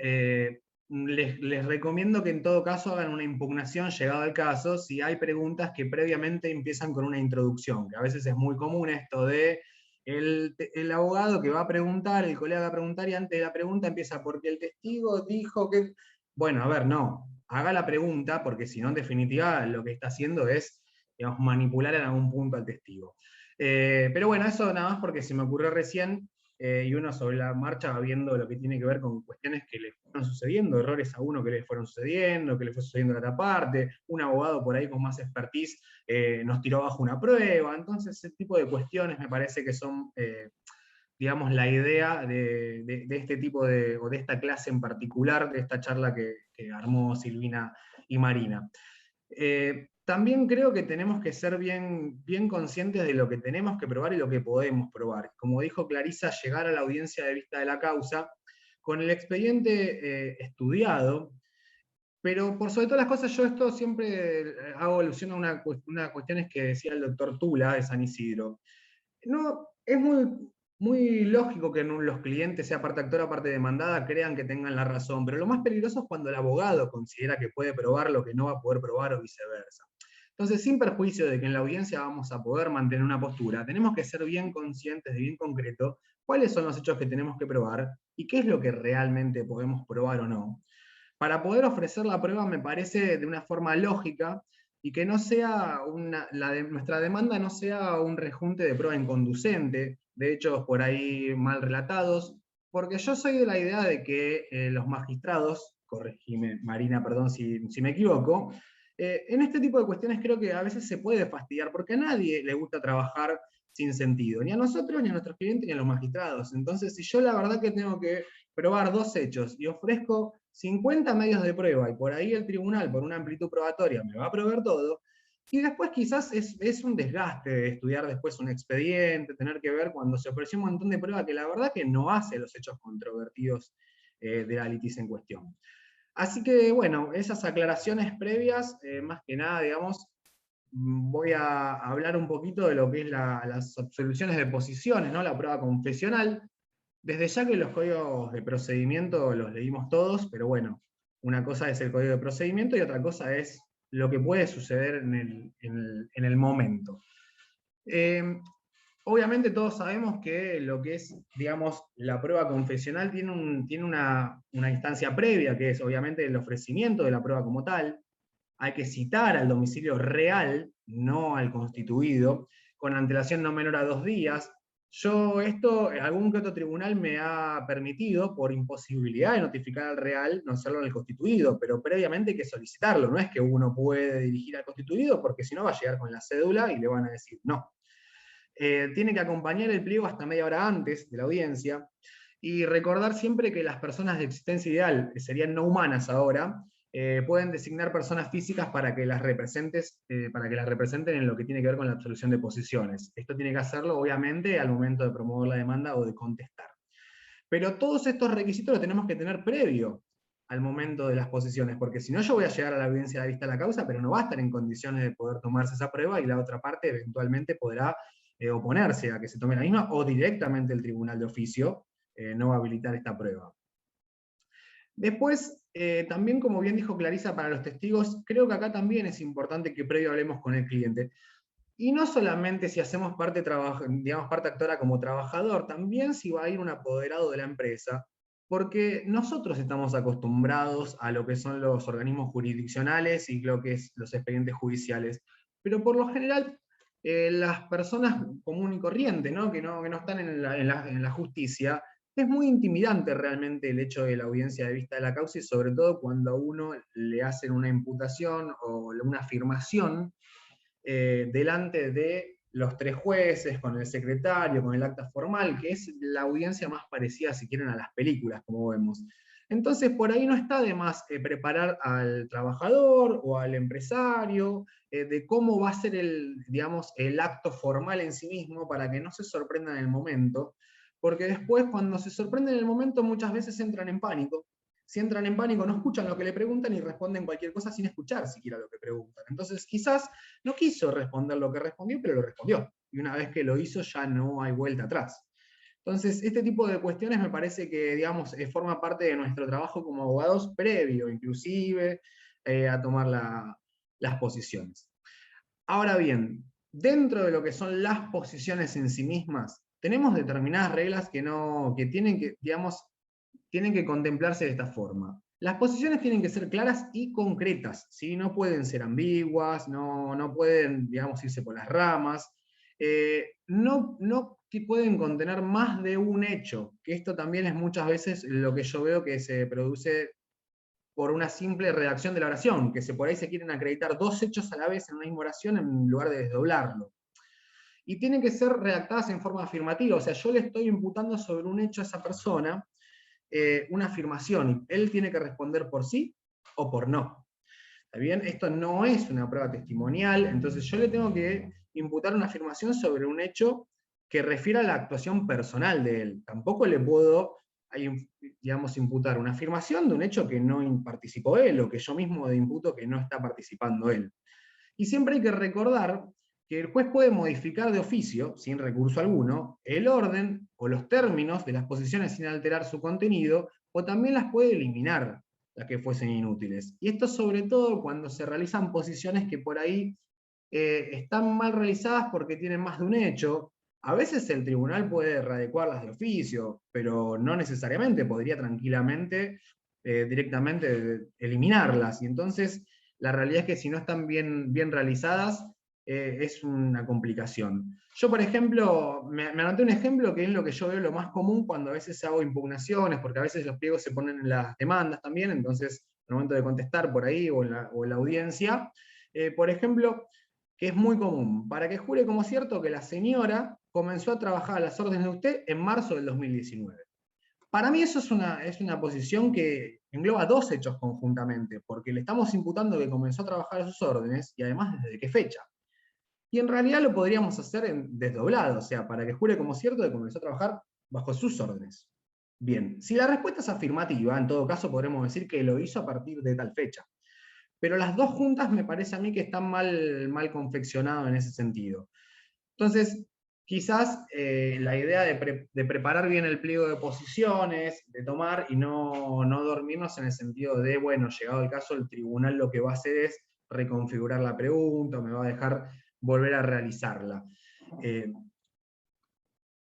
les recomiendo que en todo caso hagan una impugnación llegado el caso si hay preguntas que previamente empiezan con una introducción, que a veces es muy común esto de el abogado que va a preguntar, el colega va a preguntar, y antes de la pregunta empieza porque el testigo dijo que... Bueno, a ver, no, haga la pregunta, porque si no, en definitiva, lo que está haciendo es, digamos, manipular en algún punto al testigo. Pero bueno, eso nada más porque se me ocurrió recién, y uno sobre la marcha va viendo lo que tiene que ver con cuestiones que le fueron sucediendo, errores a uno que le fueron sucediendo, que le fue sucediendo a la otra parte, un abogado por ahí con más expertise nos tiró abajo una prueba. Entonces ese tipo de cuestiones me parece que son, digamos, la idea de este tipo o de esta clase en particular, de esta charla que armó Silvina y Marina. También creo que tenemos que ser bien conscientes de lo que tenemos que probar y lo que podemos probar. Como dijo Clarisa, llegar a la audiencia de vista de la causa con el expediente estudiado, pero por sobre todas las cosas, yo esto siempre hago alusión a una cuestión que decía el doctor Tula de San Isidro. No, es muy lógico que los clientes, sea parte actora, parte demandada, crean que tengan la razón, pero lo más peligroso es cuando el abogado considera que puede probar lo que no va a poder probar o viceversa. Entonces, sin perjuicio de que en la audiencia vamos a poder mantener una postura, tenemos que ser bien conscientes y bien concretos cuáles son los hechos que tenemos que probar y qué es lo que realmente podemos probar o no. Para poder ofrecer la prueba me parece de una forma lógica y que no sea nuestra demanda no sea un rejunte de prueba inconducente, de hechos por ahí mal relatados, porque yo soy de la idea de que los magistrados, corregime Marina, perdón si me equivoco, en este tipo de cuestiones creo que a veces se puede fastidiar, porque a nadie le gusta trabajar sin sentido, ni a nosotros, ni a nuestros clientes, ni a los magistrados. Entonces, si yo la verdad que tengo que probar dos hechos y ofrezco 50 medios de prueba, y por ahí el tribunal, por una amplitud probatoria, me va a proveer todo, y después quizás es un desgaste de estudiar después un expediente, tener que ver cuando se ofreció un montón de pruebas que la verdad que no hace los hechos controvertidos de la litis en cuestión. Así que, bueno, esas aclaraciones previas, más que nada, digamos, voy a hablar un poquito de lo que es las absoluciones de posiciones, ¿no? La prueba confesional. Desde ya que los códigos de procedimiento los leímos todos, pero bueno, una cosa es el código de procedimiento y otra cosa es lo que puede suceder en el momento. Obviamente todos sabemos que lo que es, digamos, la prueba confesional tiene una instancia previa, que es obviamente el ofrecimiento de la prueba como tal. Hay que citar al domicilio real, no al constituido, con antelación no menor a 2 días. Algún que otro tribunal me ha permitido, por imposibilidad de notificar al real, no hacerlo en el constituido, pero previamente hay que solicitarlo. No es que uno puede dirigir al constituido, porque si no va a llegar con la cédula y le van a decir no. Tiene que acompañar el pliego hasta media hora antes de la audiencia, y recordar siempre que las personas de existencia ideal, que serían no humanas ahora, pueden designar personas físicas para que las representen en lo que tiene que ver con la absolución de posiciones. Esto tiene que hacerlo, obviamente, al momento de promover la demanda o de contestar. Pero todos estos requisitos los tenemos que tener previo al momento de las posiciones, porque si no yo voy a llegar a la evidencia de la vista de la causa, pero no va a estar en condiciones de poder tomarse esa prueba, y la otra parte eventualmente podrá oponerse a que se tome la misma, o directamente el tribunal de oficio no va a habilitar esta prueba. Después, también como bien dijo Clarisa, para los testigos, creo que acá también es importante que previo hablemos con el cliente. Y no solamente si hacemos parte actora como trabajador, también si va a ir un apoderado de la empresa, porque nosotros estamos acostumbrados a lo que son los organismos jurisdiccionales y lo que es los expedientes judiciales. Pero por lo general, las personas común y corriente, ¿no? Que no están en la justicia, es muy intimidante realmente el hecho de la audiencia de vista de la causa, y sobre todo cuando a uno le hacen una imputación o una afirmación delante de los 3 jueces, con el secretario, con el acta formal, que es la audiencia más parecida, si quieren, a las películas, como vemos. Entonces, por ahí no está de más preparar al trabajador o al empresario de cómo va a ser el acto formal en sí mismo, para que no se sorprendan en el momento, porque después, cuando se sorprenden en el momento, muchas veces entran en pánico. Si entran en pánico, no escuchan lo que le preguntan y responden cualquier cosa sin escuchar siquiera lo que preguntan. Entonces, quizás no quiso responder lo que respondió, pero lo respondió. Y una vez que lo hizo, ya no hay vuelta atrás. Entonces, este tipo de cuestiones me parece que, digamos, forma parte de nuestro trabajo como abogados previo, inclusive, a tomar las posiciones. Ahora bien, dentro de lo que son las posiciones en sí mismas, tenemos determinadas reglas que tienen que, digamos, tienen que contemplarse de esta forma. Las posiciones tienen que ser claras y concretas, ¿sí? No pueden ser ambiguas, no pueden, digamos, irse por las ramas, no pueden contener más de un hecho, que esto también es muchas veces lo que yo veo que se produce por una simple redacción de la oración, que por ahí se quieren acreditar 2 hechos a la vez en una misma oración en lugar de desdoblarlo. Y tienen que ser redactadas en forma afirmativa, o sea, yo le estoy imputando sobre un hecho a esa persona, una afirmación, y él tiene que responder por sí o por no. ¿Está bien? Esto no es una prueba testimonial, entonces yo le tengo que imputar una afirmación sobre un hecho que refiera a la actuación personal de él. Tampoco le puedo, digamos, imputar una afirmación de un hecho que no participó él, o que yo mismo imputo que no está participando él. Y siempre hay que recordar que el juez puede modificar de oficio, sin recurso alguno, el orden o los términos de las posiciones sin alterar su contenido, o también las puede eliminar, las que fuesen inútiles. Y esto sobre todo cuando se realizan posiciones que por ahí están mal realizadas porque tienen más de un hecho. A veces el tribunal puede readecuarlas de oficio, pero no necesariamente, podría tranquilamente, directamente eliminarlas. Y entonces la realidad es que si no están bien realizadas, es una complicación. Yo, por ejemplo, me anoté un ejemplo que es lo que yo veo lo más común cuando a veces hago impugnaciones, porque a veces los pliegos se ponen en las demandas también, entonces al momento de contestar por ahí o en la audiencia, por ejemplo, que es muy común, para que jure como cierto que la señora comenzó a trabajar a las órdenes de usted en marzo del 2019. Para mí eso es una posición que engloba 2 hechos conjuntamente, porque le estamos imputando que comenzó a trabajar a sus órdenes, y además desde qué fecha. Y en realidad lo podríamos hacer desdoblado, o sea, para que jure como cierto que comenzó a trabajar bajo sus órdenes. Bien, si la respuesta es afirmativa, en todo caso podremos decir que lo hizo a partir de tal fecha. Pero las 2 juntas me parece a mí que están mal confeccionadas en ese sentido. Entonces, quizás la idea de preparar bien el pliego de posiciones, de tomar y no dormirnos en el sentido de, bueno, llegado el caso, el tribunal lo que va a hacer es reconfigurar la pregunta, me va a dejar volver a realizarla.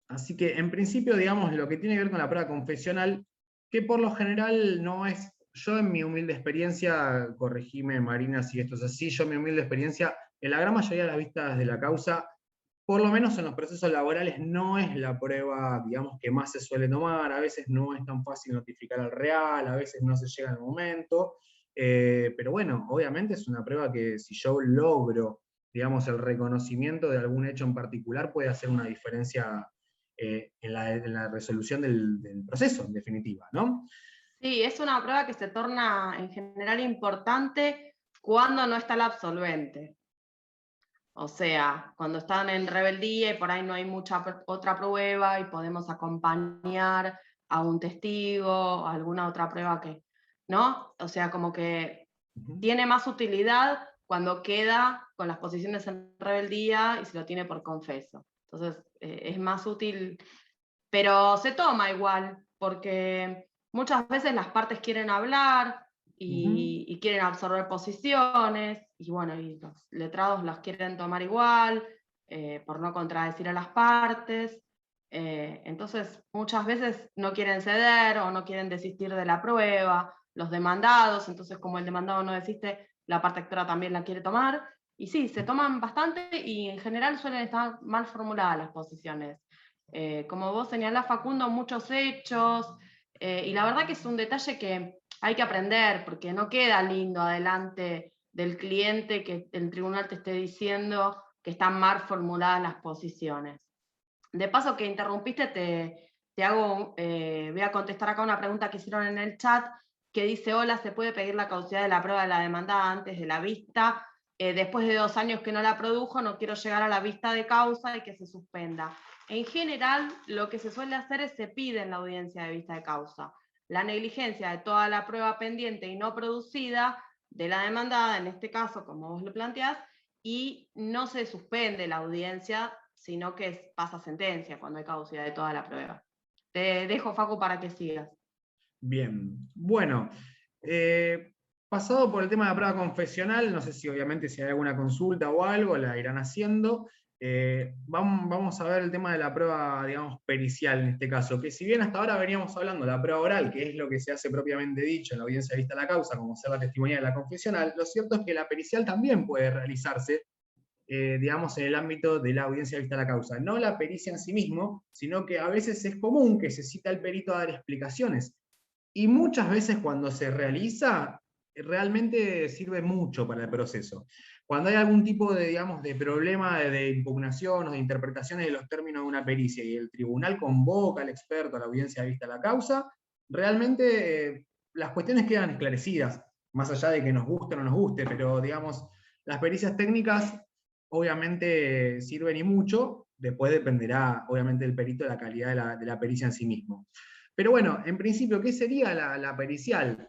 Así que, en principio, digamos, lo que tiene que ver con la prueba confesional, que por lo general no es, yo en mi humilde experiencia, corregime Marina si esto es así, yo en mi humilde experiencia, en la gran mayoría de las vistas de la causa, por lo menos en los procesos laborales, no es la prueba, digamos, que más se suele tomar. A veces no es tan fácil notificar al real, a veces no se llega al momento, pero bueno, obviamente es una prueba que si yo logro, digamos, el reconocimiento de algún hecho en particular, puede hacer una diferencia en la resolución del proceso, en definitiva, ¿no? Sí, es una prueba que se torna en general importante cuando no está el absolvente. O sea, cuando están en rebeldía y por ahí no hay mucha otra prueba y podemos acompañar a un testigo, a alguna otra prueba que, ¿no? O sea, como que tiene más utilidad cuando queda con las posiciones en rebeldía y se lo tiene por confeso. Entonces, es más útil, pero se toma igual, porque muchas veces las partes quieren hablar y quieren absorber posiciones, y bueno, y los letrados las quieren tomar igual, por no contradecir a las partes. Entonces, muchas veces no quieren ceder o no quieren desistir de la prueba, los demandados, entonces como el demandado no desiste, la parte actora también la quiere tomar, y sí, se toman bastante y en general suelen estar mal formuladas las posiciones. Como vos señalás, Facundo, muchos hechos, y la verdad que es un detalle que hay que aprender, porque no queda lindo adelante del cliente que el tribunal te esté diciendo que están mal formuladas las posiciones. De paso que interrumpiste, voy a contestar acá una pregunta que hicieron en el chat, que dice, hola, ¿se puede pedir la caducidad de la prueba de la demandada antes de la vista? Después de 2 años que no la produjo, no quiero llegar a la vista de causa y que se suspenda. En general, lo que se suele hacer es se pide en la audiencia de vista de causa la negligencia de toda la prueba pendiente y no producida de la demandada, en este caso, como vos lo planteás, y no se suspende la audiencia, sino que pasa sentencia cuando hay caducidad de toda la prueba. Te dejo, Facu, para que sigas. Bien, bueno, pasado por el tema de la prueba confesional, no sé si obviamente si hay alguna consulta o algo, la irán haciendo. Vamos a ver el tema de la prueba, digamos, pericial en este caso, que si bien hasta ahora veníamos hablando de la prueba oral, que es lo que se hace propiamente dicho en la audiencia de vista a la causa, como ser la testimonial de la confesional, lo cierto es que la pericial también puede realizarse, digamos, en el ámbito de la audiencia de vista a la causa. No la pericia en sí mismo, sino que a veces es común que se cita al perito a dar explicaciones. Y muchas veces cuando se realiza, realmente sirve mucho para el proceso. Cuando hay algún tipo de, digamos, de problema de impugnación o de interpretaciones de los términos de una pericia y el tribunal convoca al experto a la audiencia de vista a la causa, realmente las cuestiones quedan esclarecidas, más allá de que nos guste o no nos guste, pero digamos, las pericias técnicas obviamente sirven y mucho, después dependerá obviamente del perito de la calidad de la pericia en sí mismo. Pero bueno, en principio, ¿qué sería la pericial?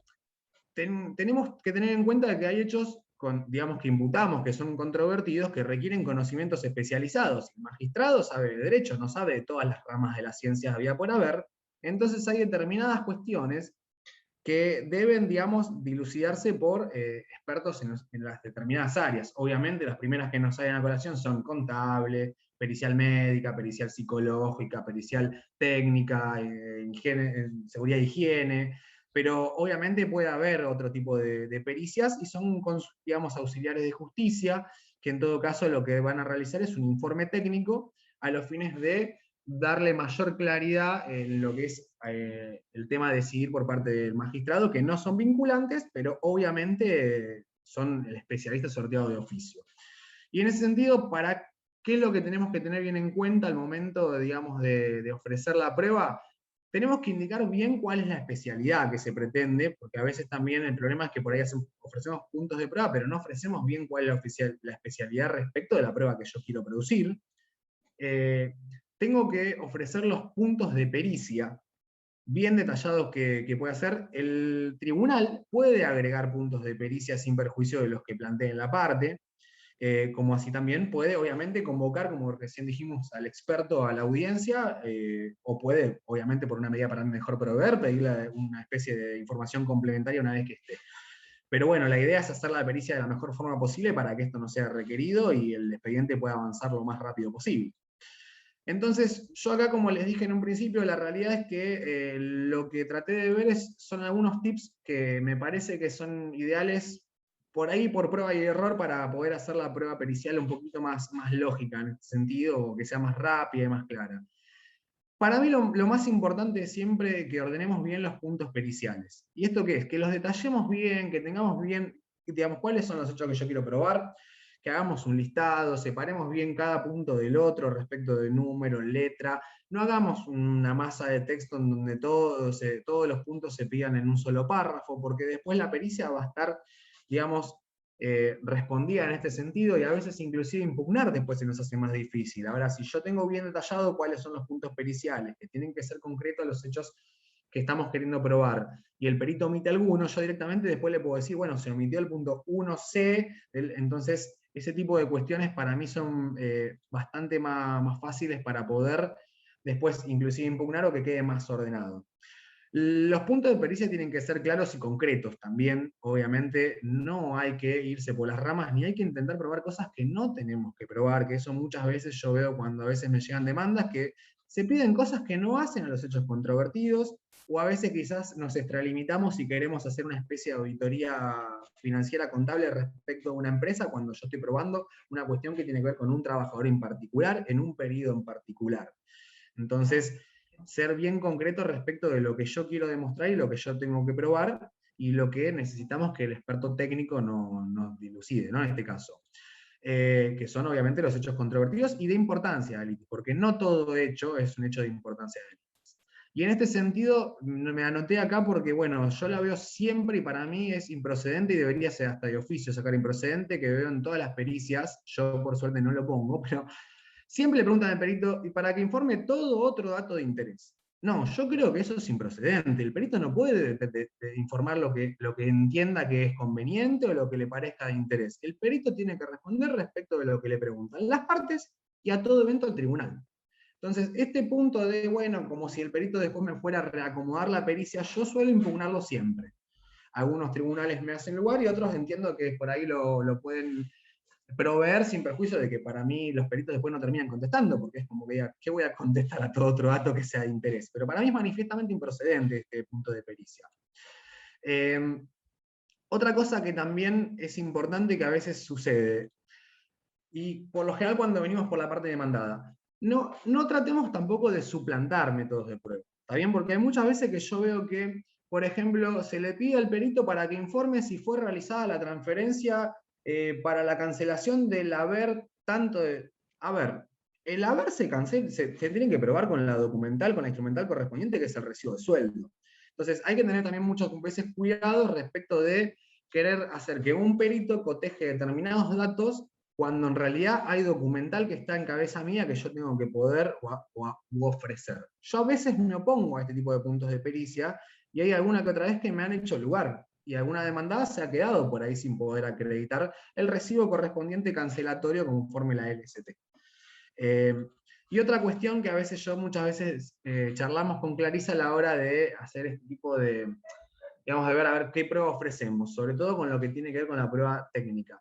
Tenemos que tener en cuenta que hay hechos, digamos, que imputamos, que son controvertidos, que requieren conocimientos especializados. El magistrado sabe de derecho, no sabe de todas las ramas de las ciencias había por haber. Entonces hay determinadas cuestiones que deben, digamos, dilucidarse por expertos en las determinadas áreas. Obviamente las primeras que nos salen a colación son contable, pericial médica, pericial psicológica, pericial técnica, seguridad e higiene, pero obviamente puede haber otro tipo de pericias y son, digamos, auxiliares de justicia, que en todo caso lo que van a realizar es un informe técnico a los fines de darle mayor claridad en lo que es el tema de decidir por parte del magistrado, que no son vinculantes, pero obviamente son el especialista sorteado de oficio. Y en ese sentido, ¿qué es lo que tenemos que tener bien en cuenta al momento, digamos, de ofrecer la prueba? Tenemos que indicar bien cuál es la especialidad que se pretende, porque a veces también el problema es que por ahí ofrecemos puntos de prueba, pero no ofrecemos bien cuál es la especialidad respecto de la prueba que yo quiero producir. Tengo que ofrecer los puntos de pericia bien detallados que puede hacer. El tribunal puede agregar puntos de pericia sin perjuicio de los que planteen la parte, como así también puede, obviamente, convocar, como recién dijimos, al experto a la audiencia, o puede, obviamente, por una medida para mejor proveer, pedirle una especie de información complementaria una vez que esté. Pero bueno, la idea es hacer la pericia de la mejor forma posible para que esto no sea requerido y el expediente pueda avanzar lo más rápido posible. Entonces, yo acá, como les dije en un principio, la realidad es que lo que traté de ver son algunos tips que me parece que son ideales por ahí, por prueba y error, para poder hacer la prueba pericial un poquito más lógica en este sentido, que sea más rápida y más clara. Para mí lo más importante es siempre que ordenemos bien los puntos periciales. ¿Y esto qué es? Que los detallemos bien, que tengamos bien, digamos, cuáles son los hechos que yo quiero probar, que hagamos un listado, separemos bien cada punto del otro respecto de número, letra, no hagamos una masa de texto en donde todos los puntos se pidan en un solo párrafo, porque después la pericia va a estar, digamos, respondida en este sentido, y a veces inclusive impugnar después se nos hace más difícil. Ahora, si yo tengo bien detallado cuáles son los puntos periciales, que tienen que ser concretos los hechos que estamos queriendo probar, y el perito omite alguno, yo directamente después le puedo decir, bueno, se omitió el punto 1C, entonces ese tipo de cuestiones para mí son bastante más fáciles para poder después inclusive impugnar o que quede más ordenado. Los puntos de pericia tienen que ser claros y concretos también, obviamente no hay que irse por las ramas, ni hay que intentar probar cosas que no tenemos que probar, que eso muchas veces yo veo cuando a veces me llegan demandas, que se piden cosas que no hacen a los hechos controvertidos, o a veces quizás nos extralimitamos y queremos hacer una especie de auditoría financiera contable respecto a una empresa, cuando yo estoy probando una cuestión que tiene que ver con un trabajador en particular, en un periodo en particular. Entonces, ser bien concreto respecto de lo que yo quiero demostrar y lo que yo tengo que probar, y lo que necesitamos que el experto técnico nos dilucide, ¿no? En este caso. Que son obviamente los hechos controvertidos y de importancia de litis, porque no todo hecho es un hecho de importancia de litis. Y en este sentido, me anoté acá porque, bueno, yo la veo siempre y para mí es improcedente y debería ser hasta de oficio sacar improcedente, que veo en todas las pericias, yo por suerte no lo pongo, pero siempre le preguntan al perito, y para que informe todo otro dato de interés. No, yo creo que eso es improcedente. El perito no puede informar lo que entienda que es conveniente o lo que le parezca de interés. El perito tiene que responder respecto de lo que le preguntan las partes y a todo evento al tribunal. Entonces, este punto de, bueno, como si el perito después me fuera a reacomodar la pericia, yo suelo impugnarlo siempre. Algunos tribunales me hacen lugar y otros entiendo que por ahí lo pueden proveer sin perjuicio de que para mí los peritos después no terminan contestando, porque es como que diga, ¿qué voy a contestar a todo otro dato que sea de interés? Pero para mí es manifiestamente improcedente este punto de pericia. Otra cosa que también es importante que a veces sucede, y por lo general cuando venimos por la parte demandada, no tratemos tampoco de suplantar métodos de prueba, ¿está bien? Porque hay muchas veces que yo veo que, por ejemplo, se le pide al perito para que informe si fue realizada la transferencia para la cancelación del haber tanto de... A ver, el haber se tiene que probar con la documental, con la instrumental correspondiente, que es el recibo de sueldo. Entonces hay que tener también muchas veces cuidado respecto de querer hacer que un perito coteje determinados datos cuando en realidad hay documental que está en cabeza mía que yo tengo que poder u ofrecer. Yo a veces me opongo a este tipo de puntos de pericia, y hay alguna que otra vez que me han hecho lugar, y alguna demandada se ha quedado por ahí sin poder acreditar el recibo correspondiente cancelatorio conforme la LST. Y otra cuestión que a veces muchas veces charlamos con Clarisa a la hora de hacer este tipo de, digamos, de ver a ver qué prueba ofrecemos, sobre todo con lo que tiene que ver con la prueba técnica.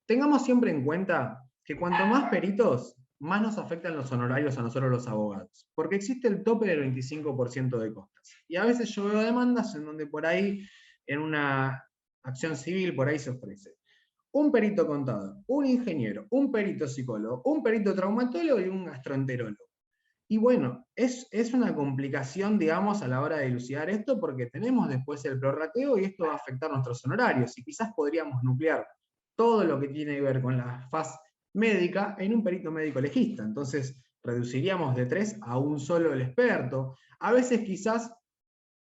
Tengamos siempre en cuenta que cuanto más peritos, más nos afectan los honorarios a nosotros los abogados, porque existe el tope del 25% de costas. Y a veces yo veo demandas en donde por ahí, en una acción civil, por ahí se ofrece un perito contador, un ingeniero, un perito psicólogo, un perito traumatólogo y un gastroenterólogo. Y bueno, es una complicación, digamos, a la hora de dilucidar esto, porque tenemos después el prorrateo y esto va a afectar nuestros honorarios, y quizás podríamos nuclear todo lo que tiene que ver con la faz médica en un perito médico legista. Entonces, reduciríamos de 3 a un solo el experto. A veces quizás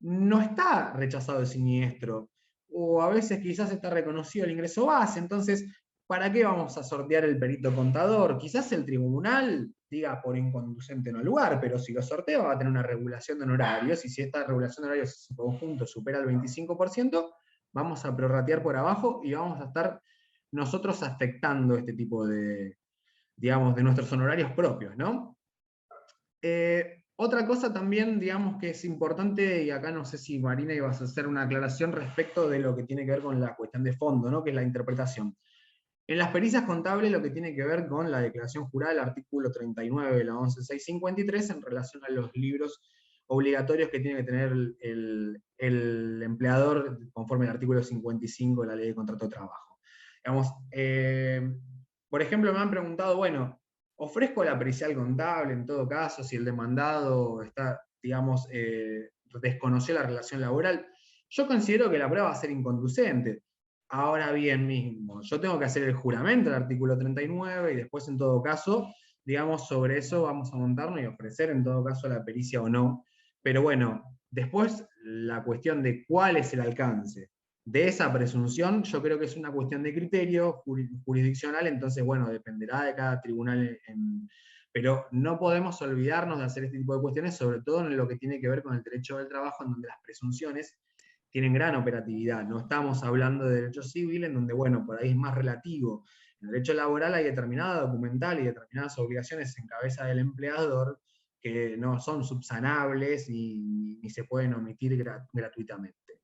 no está rechazado el siniestro, o a veces quizás está reconocido el ingreso base. Entonces, ¿para qué vamos a sortear el perito contador? Quizás el tribunal diga por inconducente no lugar, pero si lo sortea va a tener una regulación de honorarios, y si esta regulación de honorarios en su conjunto supera el 25%, vamos a prorratear por abajo y vamos a estar nosotros afectando este tipo de, digamos, de nuestros honorarios propios, ¿no? Otra cosa también, digamos, que es importante, y acá no sé si Marina ibas a hacer una aclaración respecto de lo que tiene que ver con la cuestión de fondo, ¿no? Que es la interpretación. En las pericias contables, lo que tiene que ver con la declaración jurada, el artículo 39 de la 11653, en relación a los libros obligatorios que tiene que tener el empleador conforme al artículo 55 de la Ley de Contrato de Trabajo. Digamos, por ejemplo, me han preguntado, bueno, ofrezco la pericial contable en todo caso si el demandado está, digamos, desconoció la relación laboral. Yo considero que la prueba va a ser inconducente. Ahora bien mismo, yo tengo que hacer el juramento del artículo 39 y después en todo caso, digamos, sobre eso vamos a montarnos y ofrecer en todo caso la pericia o no. Pero bueno, después la cuestión de cuál es el alcance de esa presunción, yo creo que es una cuestión de criterio jurisdiccional, entonces bueno, dependerá de cada tribunal. Pero no podemos olvidarnos de hacer este tipo de cuestiones, sobre todo en lo que tiene que ver con el derecho del trabajo, en donde las presunciones tienen gran operatividad. No estamos hablando de derecho civil, en donde, bueno, por ahí es más relativo. En el derecho laboral hay determinada documental y determinadas obligaciones en cabeza del empleador que no son subsanables y ni se pueden omitir gratuitamente.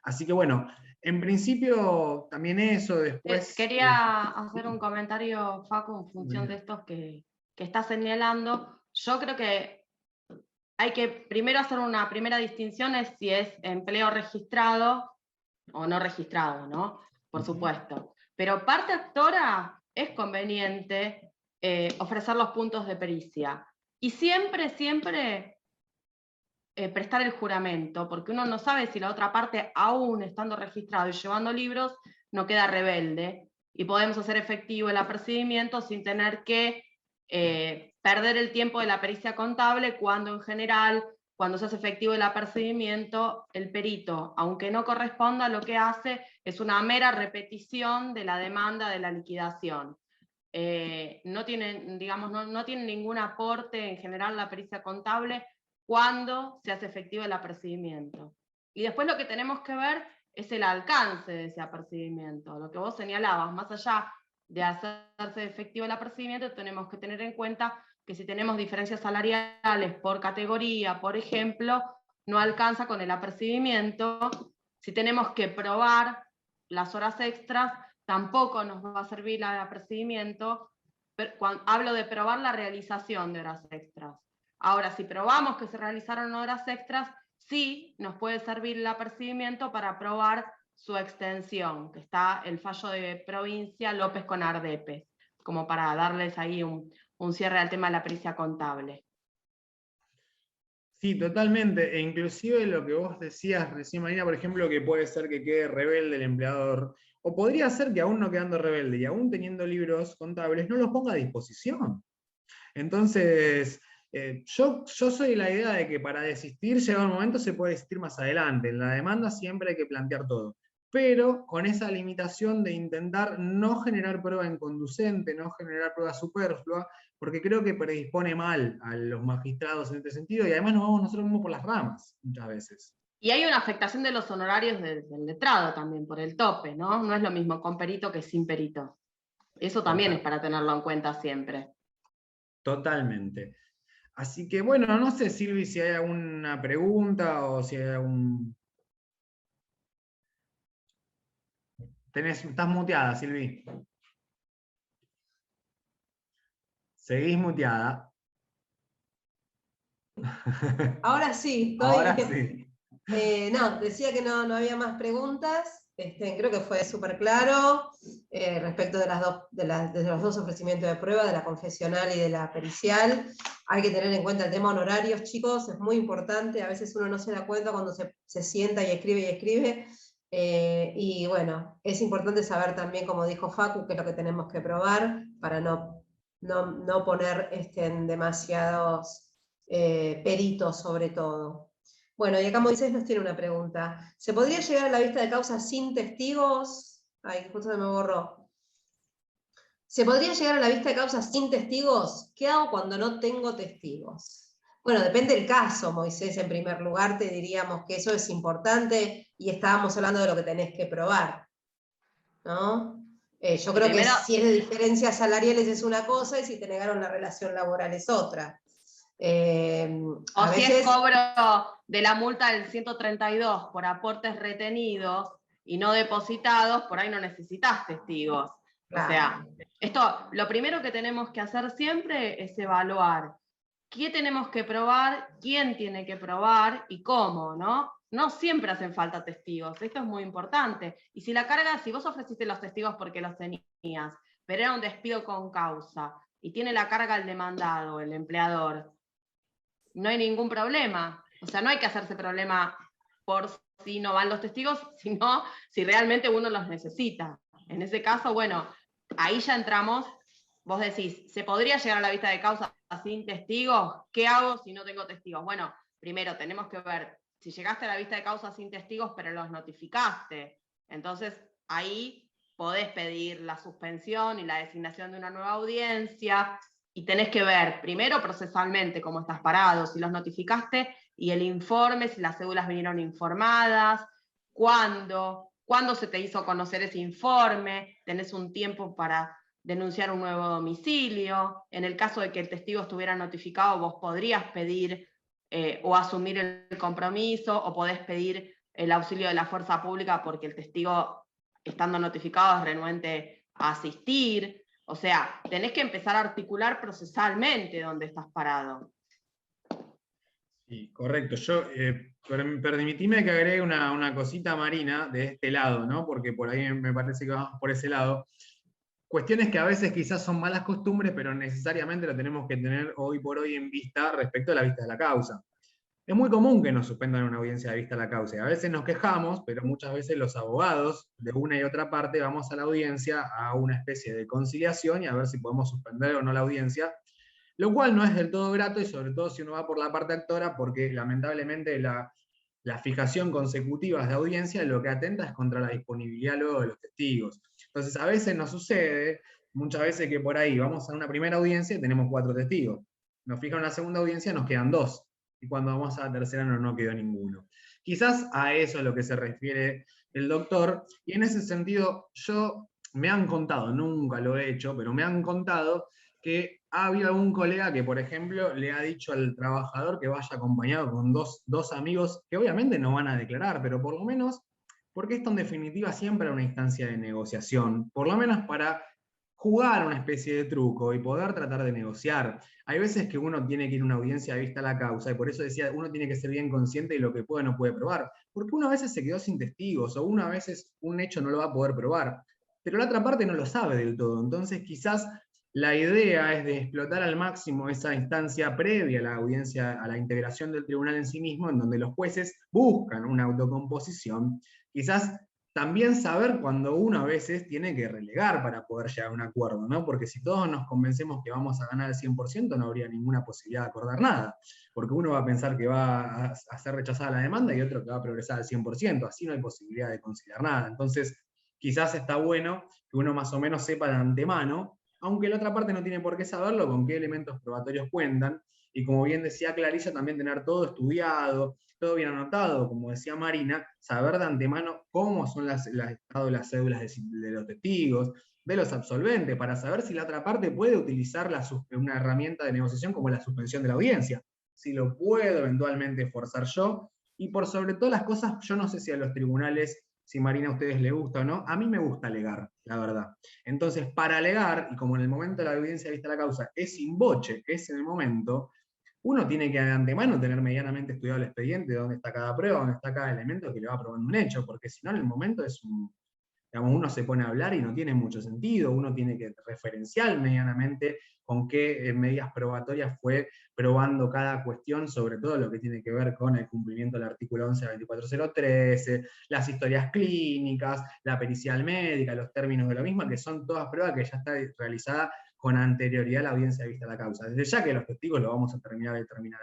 Así que bueno, en principio también eso, después... Quería hacer un comentario, Facu, en función de estos que está señalando. Yo creo que hay que primero hacer una primera distinción, es si es empleo registrado o no registrado, ¿no? Por supuesto. Pero parte actora es conveniente ofrecer los puntos de pericia. Y siempre prestar el juramento, porque uno no sabe si la otra parte, aún estando registrado y llevando libros, no queda rebelde, y podemos hacer efectivo el apercibimiento sin tener que perder el tiempo de la pericia contable, cuando en general, cuando se hace efectivo el apercibimiento, el perito, aunque no corresponda, lo que hace es una mera repetición de la demanda de la liquidación. No tiene, digamos, no tiene ningún aporte en general la pericia contable cuando se hace efectivo el apercibimiento. Y después lo que tenemos que ver es el alcance de ese apercibimiento. Lo que vos señalabas, más allá de hacerse efectivo el apercibimiento, tenemos que tener en cuenta que si tenemos diferencias salariales por categoría, por ejemplo, no alcanza con el apercibimiento. Si tenemos que probar las horas extras, tampoco nos va a servir el apercibimiento. Cuando hablo de probar la realización de horas extras. Ahora, si probamos que se realizaron horas extras, sí nos puede servir el apercibimiento para probar su extensión, que está el fallo de provincia López con Ardepe, como para darles ahí un cierre al tema de la pericia contable. Sí, totalmente, e inclusive lo que vos decías recién, Marina, por ejemplo, que puede ser que quede rebelde el empleador, o podría ser que aún no quedando rebelde y aún teniendo libros contables, no los ponga a disposición. Entonces, yo soy de la idea de que para desistir, llegado el momento, se puede desistir más adelante. En la demanda siempre hay que plantear todo, pero con esa limitación de intentar no generar prueba inconducente, no generar prueba superflua, porque creo que predispone mal a los magistrados en este sentido, y además nos vamos nosotros mismos por las ramas, muchas veces. Y hay una afectación de los honorarios del letrado también, por el tope, ¿no? No es lo mismo con perito que sin perito. Eso también es para tenerlo en cuenta siempre. Totalmente. Así que bueno, no sé, Silvi, si hay alguna pregunta o si hay algún... Estás muteada, Silvi. Seguís muteada. Ahora sí, estoy... Ahora sí. No, decía que no había más preguntas. Creo que fue súper claro respecto de los dos ofrecimientos de prueba, de la confesional y de la pericial. Hay que tener en cuenta el tema honorarios, chicos, es muy importante. A veces uno no se da cuenta cuando se sienta y escribe. Y bueno, es importante saber también, como dijo Facu, qué es lo que tenemos que probar para no poner en demasiados peritos sobre todo. Bueno, y acá Moisés nos tiene una pregunta. ¿Se podría llegar a la vista de causa sin testigos? Ay, justo se me borró. ¿Se podría llegar a la vista de causa sin testigos? ¿Qué hago cuando no tengo testigos? Bueno, depende del caso, Moisés. En primer lugar, te diríamos que eso es importante y estábamos hablando de lo que tenés que probar, ¿no? Yo creo que si es de diferencias salariales es una cosa y si te negaron la relación laboral es otra. O si es cobro de la multa del 132 por aportes retenidos y no depositados, por ahí no necesitas testigos. Claro. O sea, lo primero que tenemos que hacer siempre es evaluar qué tenemos que probar, quién tiene que probar y cómo, ¿no? No siempre hacen falta testigos, esto es muy importante. Y si vos ofreciste los testigos porque los tenías, pero era un despido con causa, y tiene la carga el demandado, el empleador, no hay ningún problema. O sea, no hay que hacerse problema por sí no van los testigos, sino si realmente uno los necesita. En ese caso, bueno, ahí ya entramos, vos decís, ¿se podría llegar a la vista de causa sin testigos? ¿Qué hago si no tengo testigos? Bueno, primero tenemos que ver si llegaste a la vista de causa sin testigos, pero los notificaste. Entonces, ahí podés pedir la suspensión y la designación de una nueva audiencia, y tenés que ver, primero procesalmente, cómo estás parado, si los notificaste, y el informe, si las cédulas vinieron informadas, cuándo se te hizo conocer ese informe, tenés un tiempo para denunciar un nuevo domicilio. En el caso de que el testigo estuviera notificado, vos podrías pedir o asumir el compromiso, o podés pedir el auxilio de la fuerza pública porque el testigo, estando notificado, es renuente a asistir. O sea, tenés que empezar a articular procesalmente dónde estás parado. Sí, correcto. Yo, permitime que agregue una cosita, Marina, de este lado, ¿no? Porque por ahí me parece que vamos por ese lado. Cuestiones que a veces quizás son malas costumbres, pero necesariamente lo tenemos que tener hoy por hoy en vista respecto a la vista de la causa. Es muy común que nos suspendan una audiencia de vista a la causa. A veces nos quejamos, pero muchas veces los abogados de una y otra parte vamos a la audiencia a una especie de conciliación y a ver si podemos suspender o no la audiencia, lo cual no es del todo grato, y sobre todo si uno va por la parte actora, porque lamentablemente la fijación consecutiva de audiencia lo que atenta es contra la disponibilidad luego de los testigos. Entonces a veces nos sucede, muchas veces, que por ahí vamos a una primera audiencia y tenemos 4 testigos. Nos fijan una segunda audiencia, nos quedan 2. Y cuando vamos a la tercera no quedó ninguno. Quizás a eso es a lo que se refiere el doctor, y en ese sentido me han contado, nunca lo he hecho, pero me han contado que ha habido algún colega que, por ejemplo, le ha dicho al trabajador que vaya acompañado con dos amigos, que obviamente no van a declarar, pero por lo menos, porque esto en definitiva siempre es una instancia de negociación, por lo menos para jugar una especie de truco y poder tratar de negociar. Hay veces que uno tiene que ir a una audiencia de vista a la causa, y por eso decía, uno tiene que ser bien consciente de lo que puede o no puede probar, porque uno a veces se quedó sin testigos, o uno a veces un hecho no lo va a poder probar, pero la otra parte no lo sabe del todo. Entonces quizás la idea es de explotar al máximo esa instancia previa a la audiencia, a la integración del tribunal en sí mismo, en donde los jueces buscan una autocomposición. Quizás también saber cuando uno a veces tiene que relegar para poder llegar a un acuerdo, ¿no? Porque si todos nos convencemos que vamos a ganar el 100%, no habría ninguna posibilidad de acordar nada, porque uno va a pensar que va a ser rechazada la demanda y otro que va a progresar al 100%, así no hay posibilidad de conciliar nada. Entonces, quizás está bueno que uno más o menos sepa de antemano, aunque la otra parte no tiene por qué saberlo, con qué elementos probatorios cuentan, y como bien decía Clarisa, también tener todo estudiado, todo bien anotado, como decía Marina, saber de antemano cómo son las cédulas de los testigos, de los absolventes, para saber si la otra parte puede utilizar una herramienta de negociación como la suspensión de la audiencia, si lo puedo eventualmente forzar yo, y por sobre todas las cosas, yo no sé si a los tribunales, si Marina a ustedes les gusta o no, a mí me gusta alegar, la verdad. Entonces, para alegar, y como en el momento de la audiencia vista la causa es sin boche, es en el momento, uno tiene que de antemano tener medianamente estudiado el expediente, dónde está cada prueba, dónde está cada elemento que le va probando un hecho, porque si no en el momento digamos, uno se pone a hablar y no tiene mucho sentido, uno tiene que referenciar medianamente con qué medidas probatorias fue probando cada cuestión, sobre todo lo que tiene que ver con el cumplimiento del artículo 11 de 24013, las historias clínicas, la pericial médica, los términos de lo mismo, que son todas pruebas que ya está realizada con anterioridad a la audiencia de vista a la causa. Desde ya que los testigos lo vamos a terminar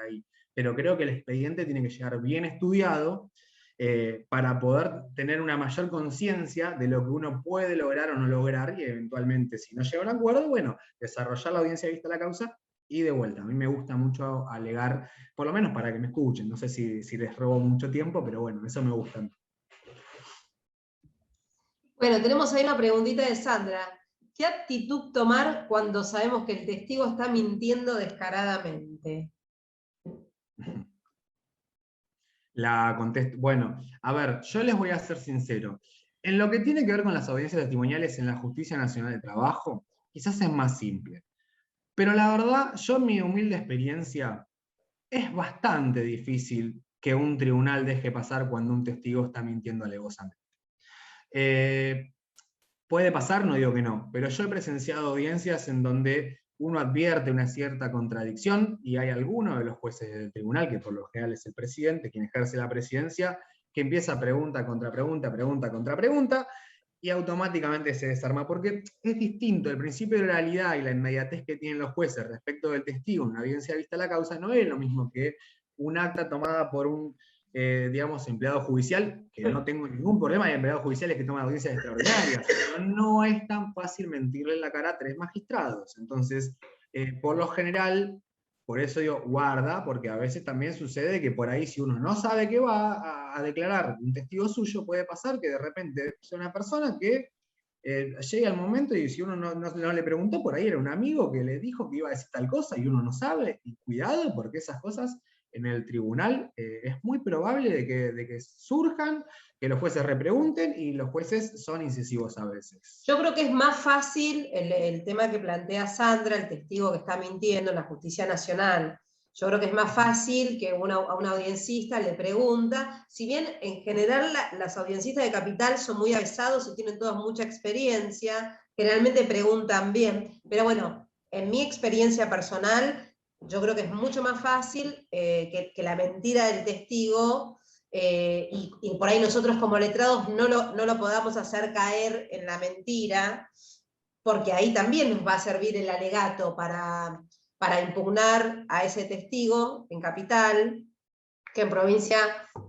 ahí, pero creo que el expediente tiene que llegar bien estudiado, para poder tener una mayor conciencia de lo que uno puede lograr o no lograr, y eventualmente, si no llega a un acuerdo, bueno, desarrollar la audiencia de vista a la causa, y de vuelta. A mí me gusta mucho alegar, por lo menos para que me escuchen, no sé si les robo mucho tiempo, pero bueno, eso me gusta. Bueno, tenemos ahí una preguntita de Sandra. ¿Qué actitud tomar cuando sabemos que el testigo está mintiendo descaradamente? Bueno, a ver, yo les voy a ser sincero. En lo que tiene que ver con las audiencias testimoniales en la Justicia Nacional de Trabajo, quizás es más simple. Pero la verdad, yo en mi humilde experiencia, es bastante difícil que un tribunal deje pasar cuando un testigo está mintiendo alevosamente. Puede pasar, no digo que no, pero yo he presenciado audiencias en donde uno advierte una cierta contradicción, y hay alguno de los jueces del tribunal, que por lo general es el presidente, quien ejerce la presidencia, que empieza pregunta contra pregunta, pregunta contra pregunta, y automáticamente se desarma, porque es distinto, el principio de oralidad y la inmediatez que tienen los jueces respecto del testigo, una audiencia vista a la causa, no es lo mismo que un acta tomada por un, digamos, empleado judicial, que no tengo ningún problema, hay empleados judiciales que toman audiencias extraordinarias, pero no es tan fácil mentirle en la cara a 3 magistrados. Entonces, por lo general, por eso digo, guarda, porque a veces también sucede que por ahí si uno no sabe que va a declarar un testigo suyo, puede pasar que de repente sea una persona que llegue al momento y si uno no le preguntó, por ahí era un amigo que le dijo que iba a decir tal cosa y uno no sabe, y cuidado porque esas cosas en el tribunal es muy probable de que surjan, que los jueces repregunten y los jueces son incisivos a veces. Yo creo que es más fácil el tema que plantea Sandra, el testigo que está mintiendo en la justicia nacional. Yo creo que es más fácil que a una audiencista le pregunta, si bien en general las audiencitas de capital son muy avesados y tienen todas mucha experiencia, generalmente preguntan bien, pero bueno, en mi experiencia personal, yo creo que es mucho más fácil que la mentira del testigo, y por ahí nosotros como letrados no lo podamos hacer caer en la mentira, porque ahí también nos va a servir el alegato para impugnar a ese testigo en capital, que en provincia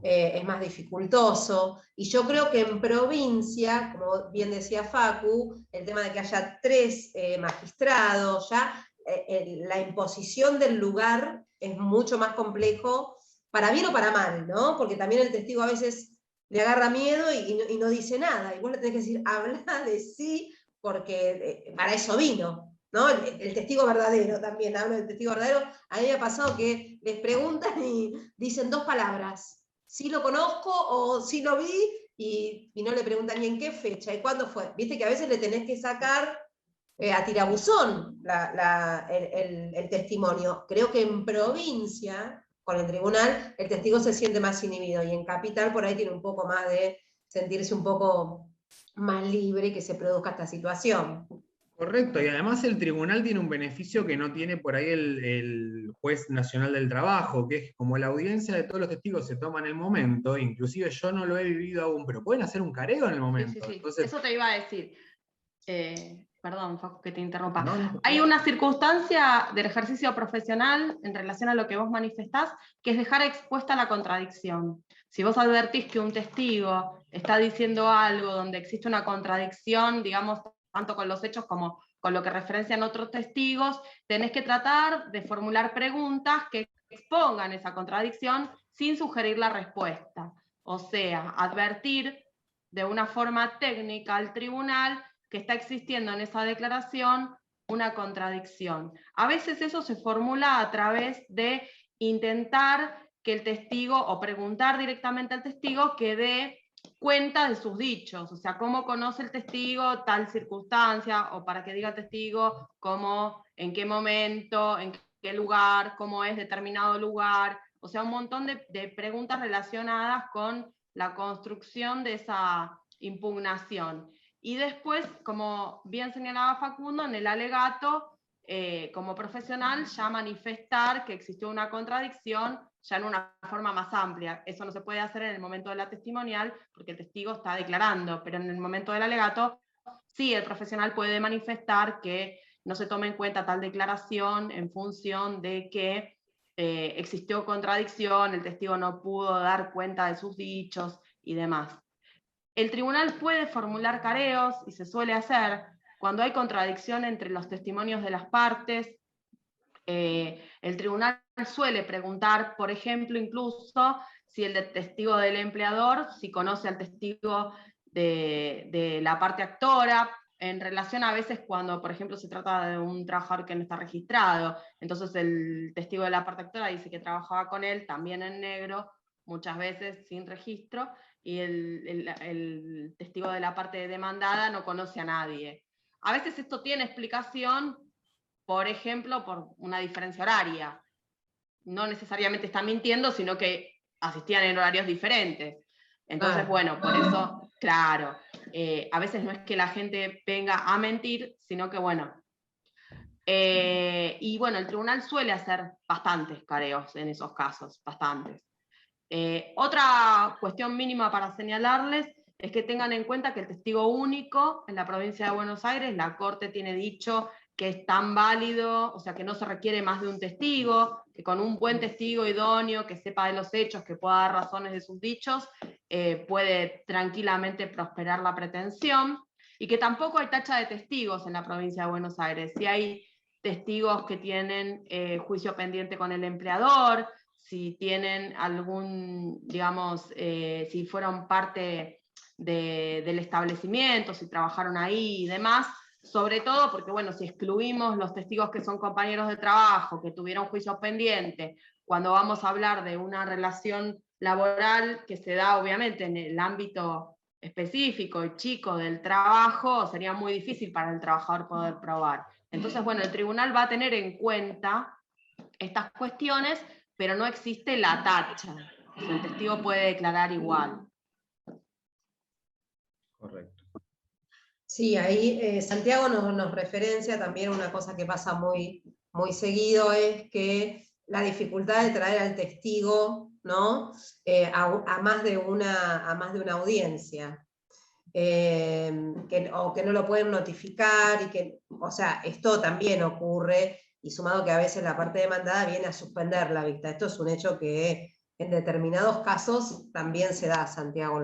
es más dificultoso. Y yo creo que en provincia, como bien decía Facu, el tema de que haya 3 magistrados, ya la imposición del lugar es mucho más complejo, para bien o para mal, ¿no? Porque también el testigo a veces le agarra miedo y no dice nada. Y vos le tenés que decir, habla de sí, porque para eso vino, ¿no? El testigo verdadero también, hablo del testigo verdadero. A mí me ha pasado que les preguntan y dicen 2 palabras. Sí lo conozco o sí lo vi, y no le preguntan ni en qué fecha y cuándo fue. Viste que a veces le tenés que sacar a tirabuzón el testimonio. Creo que en provincia, con el tribunal, el testigo se siente más inhibido, y en capital por ahí tiene un poco más de sentirse un poco más libre que se produzca esta situación. Correcto, y además el tribunal tiene un beneficio que no tiene por ahí el juez nacional del trabajo, que es como la audiencia de todos los testigos se toma en el momento, inclusive yo no lo he vivido aún, pero pueden hacer un careo en el momento. Sí. Entonces, eso te iba a decir. Perdón, Facu, que te interrumpa. No. Hay una circunstancia del ejercicio profesional en relación a lo que vos manifestás, que es dejar expuesta la contradicción. Si vos advertís que un testigo está diciendo algo donde existe una contradicción, digamos, tanto con los hechos como con lo que referencian otros testigos, tenés que tratar de formular preguntas que expongan esa contradicción sin sugerir la respuesta. O sea, advertir de una forma técnica al tribunal que está existiendo en esa declaración una contradicción. A veces eso se formula a través de intentar que el testigo, o preguntar directamente al testigo, que dé cuenta de sus dichos, o sea, cómo conoce el testigo tal circunstancia, o para que diga el testigo cómo, en qué momento, en qué lugar, cómo es determinado lugar, o sea, un montón de preguntas relacionadas con la construcción de esa impugnación. Y después, como bien señalaba Facundo, en el alegato, como profesional, ya manifestar que existió una contradicción ya en una forma más amplia. Eso no se puede hacer en el momento de la testimonial, porque el testigo está declarando, pero en el momento del alegato, sí, el profesional puede manifestar que no se tome en cuenta tal declaración en función de que existió contradicción, el testigo no pudo dar cuenta de sus dichos y demás. El tribunal puede formular careos, y se suele hacer, cuando hay contradicción entre los testimonios de las partes. El tribunal suele preguntar, por ejemplo, incluso si el testigo del empleador, si conoce al testigo de la parte actora, en relación a veces cuando, por ejemplo, se trata de un trabajador que no está registrado. Entonces el testigo de la parte actora dice que trabajaba con él, también en negro, muchas veces sin registro, y el testigo de la parte demandada no conoce a nadie. A veces esto tiene explicación, por ejemplo, por una diferencia horaria. No necesariamente están mintiendo, sino que asistían en horarios diferentes. Entonces, bueno, por eso, claro, a veces no es que la gente venga a mentir, sino que, bueno. Y bueno, el tribunal suele hacer bastantes careos en esos casos, bastantes. Otra cuestión mínima para señalarles es que tengan en cuenta que el testigo único en la provincia de Buenos Aires, la Corte tiene dicho que es tan válido, o sea que no se requiere más de un testigo, que con un buen testigo idóneo, que sepa de los hechos, que pueda dar razones de sus dichos, puede tranquilamente prosperar la pretensión, y que tampoco hay tacha de testigos en la provincia de Buenos Aires. Si hay testigos que tienen juicio pendiente con el empleador, si tienen algún, digamos, si fueron parte del establecimiento, si trabajaron ahí y demás, sobre todo porque, bueno, si excluimos los testigos que son compañeros de trabajo, que tuvieron juicios pendientes, cuando vamos a hablar de una relación laboral que se da obviamente en el ámbito específico y chico del trabajo, sería muy difícil para el trabajador poder probar. Entonces, bueno, el tribunal va a tener en cuenta estas cuestiones, pero no existe la tacha. O sea, el testigo puede declarar igual. Correcto. Sí, ahí Santiago nos referencia también una cosa que pasa muy, muy seguido, es que la dificultad de traer al testigo, ¿no? A más de una audiencia. O que no lo pueden notificar, y que, o sea, esto también ocurre, y sumado que a veces la parte demandada viene a suspender la vista. Esto es un hecho que en determinados casos también se da, Santiago,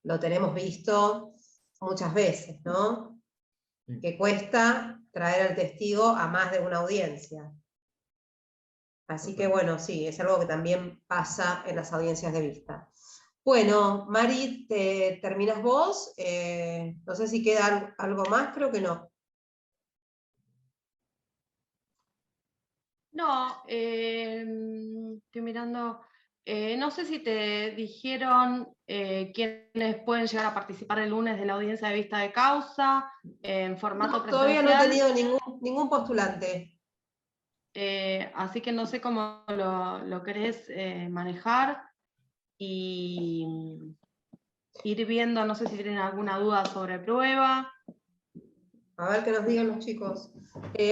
lo tenemos visto muchas veces, ¿no? Sí. Que cuesta traer al testigo a más de una audiencia. Así que bueno, sí, es algo que también pasa en las audiencias de vista. Bueno, Mari, ¿terminas vos? No sé si queda algo más, creo que no. No, estoy mirando, no sé si te dijeron quiénes pueden llegar a participar el lunes de la audiencia de vista de causa, en formato presencial. Todavía no he tenido ningún postulante. Así que no sé cómo lo querés manejar, y ir viendo, no sé si tienen alguna duda sobre prueba. A ver qué nos digan los chicos.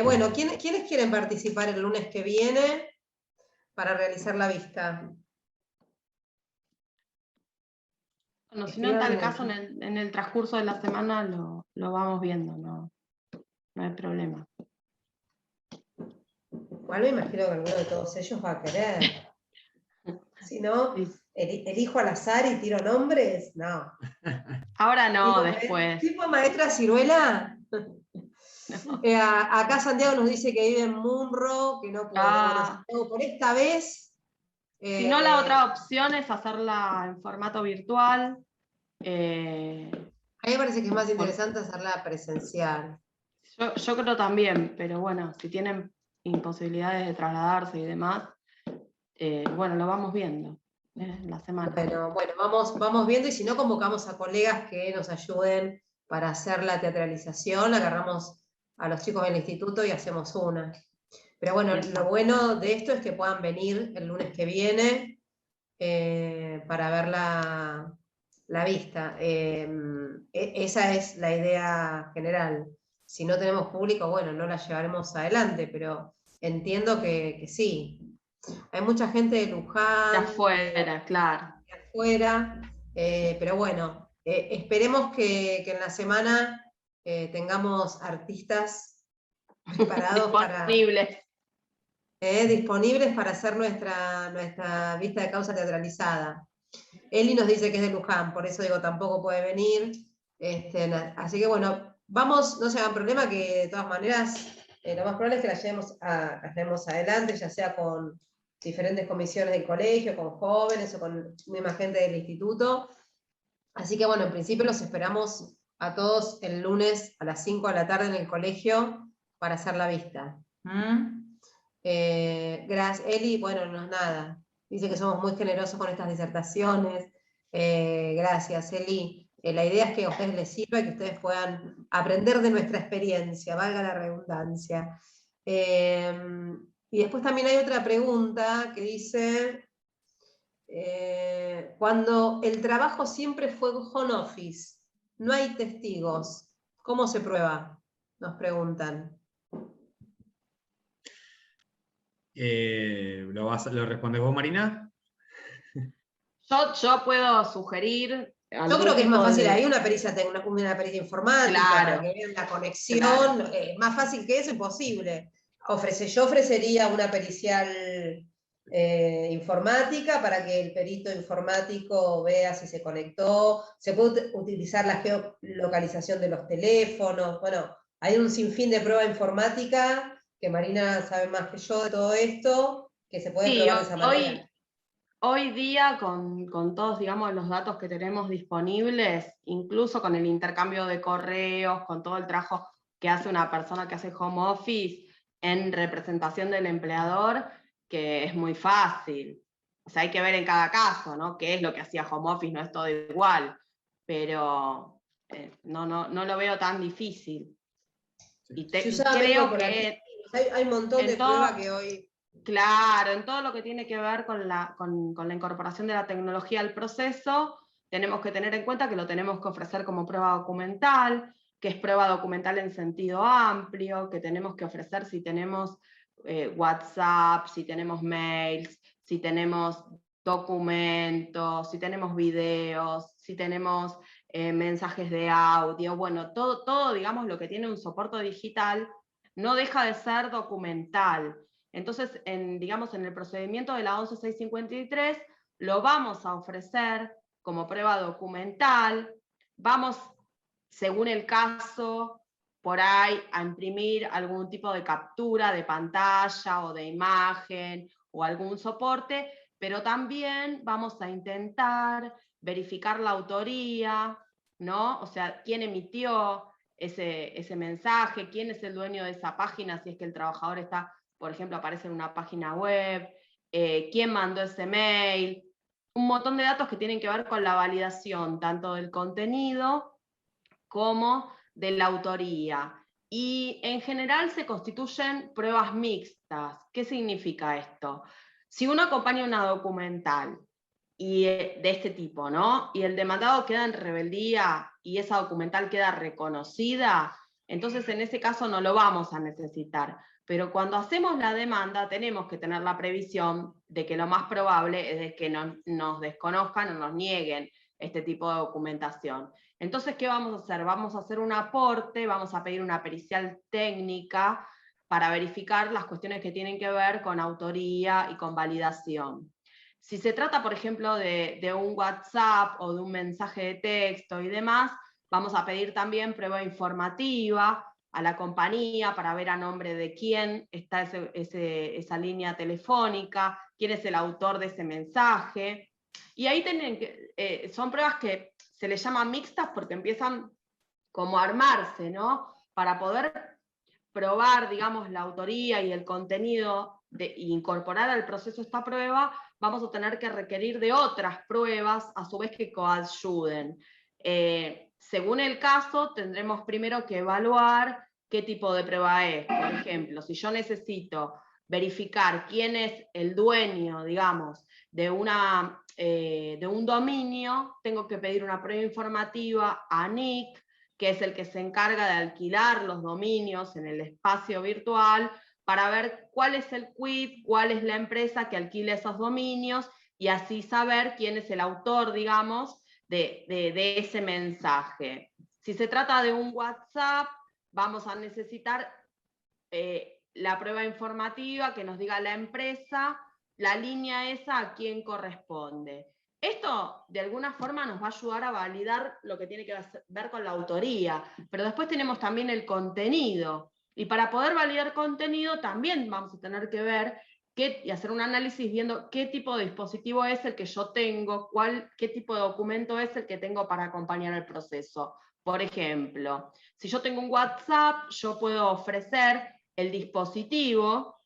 Bueno, ¿quiénes quieren participar el lunes que viene para realizar la vista? Bueno, si no, en tal caso, en el transcurso de la semana lo vamos viendo, no hay problema. Igual me imagino que alguno de todos ellos va a querer. Si no, elijo al azar y tiro nombres, no. Ahora no, después. ¿Tipo maestra Ciruela? No. Acá Santiago nos dice que vive en Munro, que no puede. Bueno, Santiago, por esta vez... Si no, la otra opción es hacerla en formato virtual. A mí me parece que es más interesante hacerla presencial. Yo creo también, pero bueno, si tienen imposibilidades de trasladarse y demás, bueno, lo vamos viendo la semana. Bueno, vamos viendo, y si no, convocamos a colegas que nos ayuden para hacer la teatralización, agarramos a los chicos del instituto y hacemos una. Pero bueno, lo bueno de esto es que puedan venir el lunes que viene para ver la vista. Esa es la idea general. Si no tenemos público, bueno, no la llevaremos adelante, pero entiendo que sí. Hay mucha gente de Luján. De afuera, claro. De afuera, pero bueno, esperemos que en la semana tengamos artistas preparados disponibles para hacer nuestra vista de causa teatralizada. Eli nos dice que es de Luján, por eso digo, tampoco puede venir. Así que bueno, vamos, no se hagan problema, que de todas maneras lo más probable es que la llevemos adelante, ya sea con diferentes comisiones del colegio, con jóvenes o con misma gente del instituto. Así que bueno, en principio los esperamos a todos el lunes a las 5 de la tarde en el colegio para hacer la vista. Gracias, Eli. Bueno, no es nada. Dice que somos muy generosos con estas disertaciones. Gracias, Eli. La idea es que a ustedes les sirva y que ustedes puedan aprender de nuestra experiencia, valga la redundancia. Y después también hay otra pregunta que dice, cuando el trabajo siempre fue home office, no hay testigos, ¿cómo se prueba? Nos preguntan. ¿Lo respondes vos, Marina? Yo puedo sugerir. Yo creo que es más fácil ahí una pericia informática, claro, para que vean la conexión, claro. Más fácil que eso, imposible. Yo ofrecería una pericial informática para que el perito informático vea si se conectó, se puede utilizar la geolocalización de los teléfonos, bueno, hay un sinfín de prueba informática, que Marina sabe más que yo de todo esto, que se puede probar de esa manera. Hoy día, con todos, digamos, los datos que tenemos disponibles, incluso con el intercambio de correos, con todo el trabajo que hace una persona que hace home office en representación del empleador, que es muy fácil. O sea, hay que ver en cada caso, ¿no? Qué es lo que hacía home office, no es todo igual. Pero no lo veo tan difícil. Y creo que hay un montón de pruebas que hoy... Claro, en todo lo que tiene que ver con la incorporación de la tecnología al proceso, tenemos que tener en cuenta que lo tenemos que ofrecer como prueba documental, que es prueba documental en sentido amplio, que tenemos que ofrecer si tenemos WhatsApp, si tenemos mails, si tenemos documentos, si tenemos videos, si tenemos mensajes de audio, bueno, todo, digamos, lo que tiene un soporte digital no deja de ser documental. Entonces, digamos, en el procedimiento de la 11653 lo vamos a ofrecer como prueba documental, vamos, según el caso, por ahí a imprimir algún tipo de captura de pantalla o de imagen o algún soporte, pero también vamos a intentar verificar la autoría, ¿no? O sea, quién emitió ese mensaje, quién es el dueño de esa página, si es que el trabajador está, por ejemplo, aparece en una página web, quién mandó ese mail, un montón de datos que tienen que ver con la validación, tanto del contenido como de la autoría. Y en general se constituyen pruebas mixtas. ¿Qué significa esto? Si uno acompaña una documental y de este tipo, ¿no? Y el demandado queda en rebeldía y esa documental queda reconocida, entonces en ese caso no lo vamos a necesitar. Pero cuando hacemos la demanda tenemos que tener la previsión de que lo más probable es de que nos desconozcan o nos nieguen este tipo de documentación. Entonces, ¿qué vamos a hacer? Vamos a hacer un aporte, vamos a pedir una pericial técnica para verificar las cuestiones que tienen que ver con autoría y con validación. Si se trata, por ejemplo, de un WhatsApp o de un mensaje de texto y demás, vamos a pedir también prueba informativa a la compañía para ver a nombre de quién está esa línea telefónica, quién es el autor de ese mensaje. Y ahí son pruebas que se les llama mixtas porque empiezan como a armarse, ¿no? Para poder probar, digamos, la autoría y el contenido e incorporar al proceso esta prueba, vamos a tener que requerir de otras pruebas, a su vez que coayuden. Según el caso, tendremos primero que evaluar qué tipo de prueba es. Por ejemplo, si yo necesito verificar quién es el dueño, digamos, de un dominio, tengo que pedir una prueba informativa a NIC, que es el que se encarga de alquilar los dominios en el espacio virtual, para ver cuál es el quid, cuál es la empresa que alquila esos dominios, y así saber quién es el autor, digamos, de ese mensaje. Si se trata de un WhatsApp, vamos a necesitar la prueba informativa que nos diga la empresa, la línea esa a quién corresponde. Esto, de alguna forma, nos va a ayudar a validar lo que tiene que ver con la autoría, pero después tenemos también el contenido, y para poder validar contenido también vamos a tener que ver y hacer un análisis viendo qué tipo de dispositivo es el que yo tengo, qué tipo de documento es el que tengo para acompañar el proceso. Por ejemplo, si yo tengo un WhatsApp, yo puedo ofrecer el dispositivo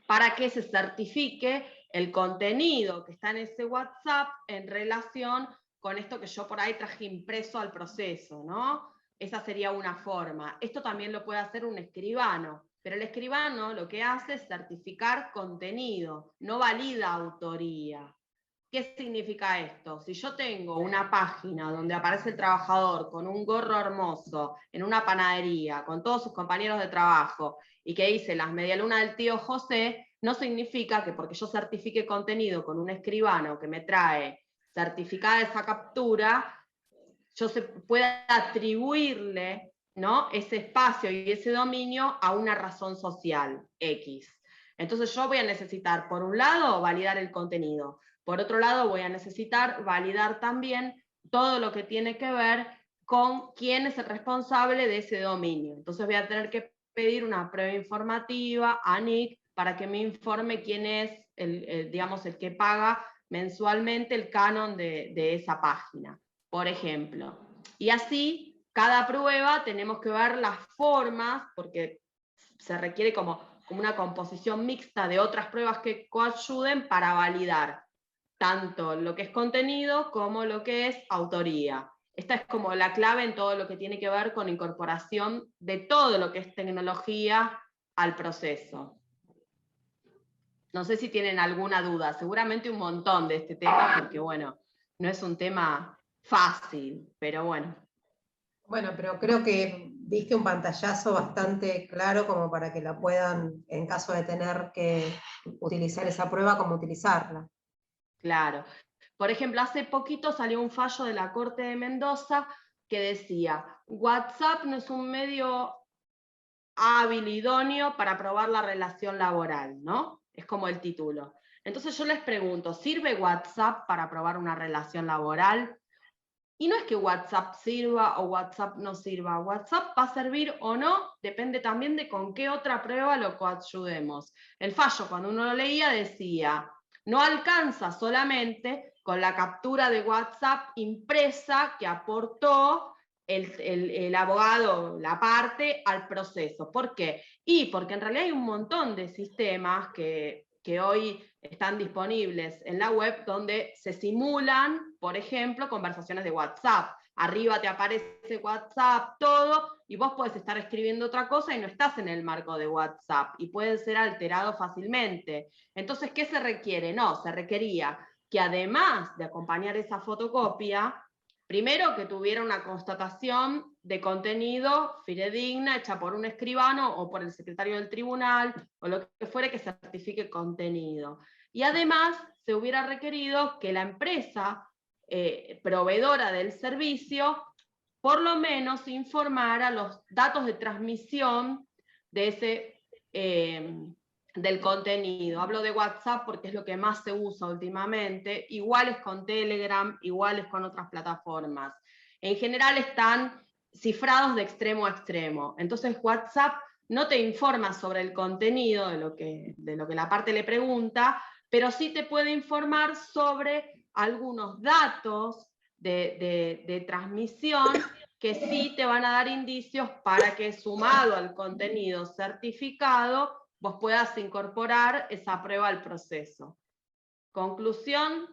para que se certifique el contenido que está en ese WhatsApp en relación con esto que yo por ahí traje impreso al proceso, ¿no? Esa sería una forma. Esto también lo puede hacer un escribano, pero el escribano lo que hace es certificar contenido, no valida autoría. ¿Qué significa esto? Si yo tengo una página donde aparece el trabajador con un gorro hermoso en una panadería, con todos sus compañeros de trabajo, y que dice las medialunas del tío José, no significa que porque yo certifique contenido con un escribano que me trae certificada esa captura, yo pueda atribuirle, ¿no?, ese espacio y ese dominio a una razón social X. Entonces yo voy a necesitar, por un lado, validar el contenido. Por otro lado, voy a necesitar validar también todo lo que tiene que ver con quién es el responsable de ese dominio. Entonces voy a tener que pedir una prueba informativa a NIC para que me informe quién es digamos, el que paga mensualmente el canon de esa página, por ejemplo. Y así, cada prueba tenemos que ver las formas, porque se requiere como una composición mixta de otras pruebas que coayuden para validar tanto lo que es contenido como lo que es autoría. Esta es como la clave en todo lo que tiene que ver con incorporación de todo lo que es tecnología al proceso. No sé si tienen alguna duda, seguramente un montón de este tema, porque bueno, no es un tema fácil, pero bueno. Bueno, pero creo que diste un pantallazo bastante claro como para que la puedan, en caso de tener que utilizar esa prueba, cómo utilizarla. Claro. Por ejemplo, hace poquito salió un fallo de la Corte de Mendoza que decía, WhatsApp no es un medio hábil, idóneo para probar la relación laboral, ¿no? Es como el título. Entonces yo les pregunto, ¿sirve WhatsApp para probar una relación laboral? Y no es que WhatsApp sirva o WhatsApp no sirva. WhatsApp va a servir o no, depende también de con qué otra prueba lo coayudemos. El fallo, cuando uno lo leía, decía, no alcanza solamente con la captura de WhatsApp impresa que aportó el abogado, la parte, al proceso. ¿Por qué? Y porque en realidad hay un montón de sistemas que hoy están disponibles en la web donde se simulan, por ejemplo, conversaciones de WhatsApp. Arriba te aparece WhatsApp, todo, y vos podés estar escribiendo otra cosa y no estás en el marco de WhatsApp, y pueden ser alterados fácilmente. Entonces, ¿qué se requiere? No, se requería que además de acompañar esa fotocopia, primero que tuviera una constatación de contenido fidedigna hecha por un escribano o por el secretario del tribunal o lo que fuere que certifique contenido. Y además se hubiera requerido que la empresa proveedora del servicio por lo menos informara los datos de transmisión de ese, del contenido. Hablo de WhatsApp porque es lo que más se usa últimamente, iguales con Telegram, iguales con otras plataformas. En general están cifrados de extremo a extremo. Entonces WhatsApp no te informa sobre el contenido de lo que la parte le pregunta, pero sí te puede informar sobre algunos datos de transmisión que sí te van a dar indicios para que, sumado al contenido certificado, vos puedas incorporar esa prueba al proceso. Conclusión,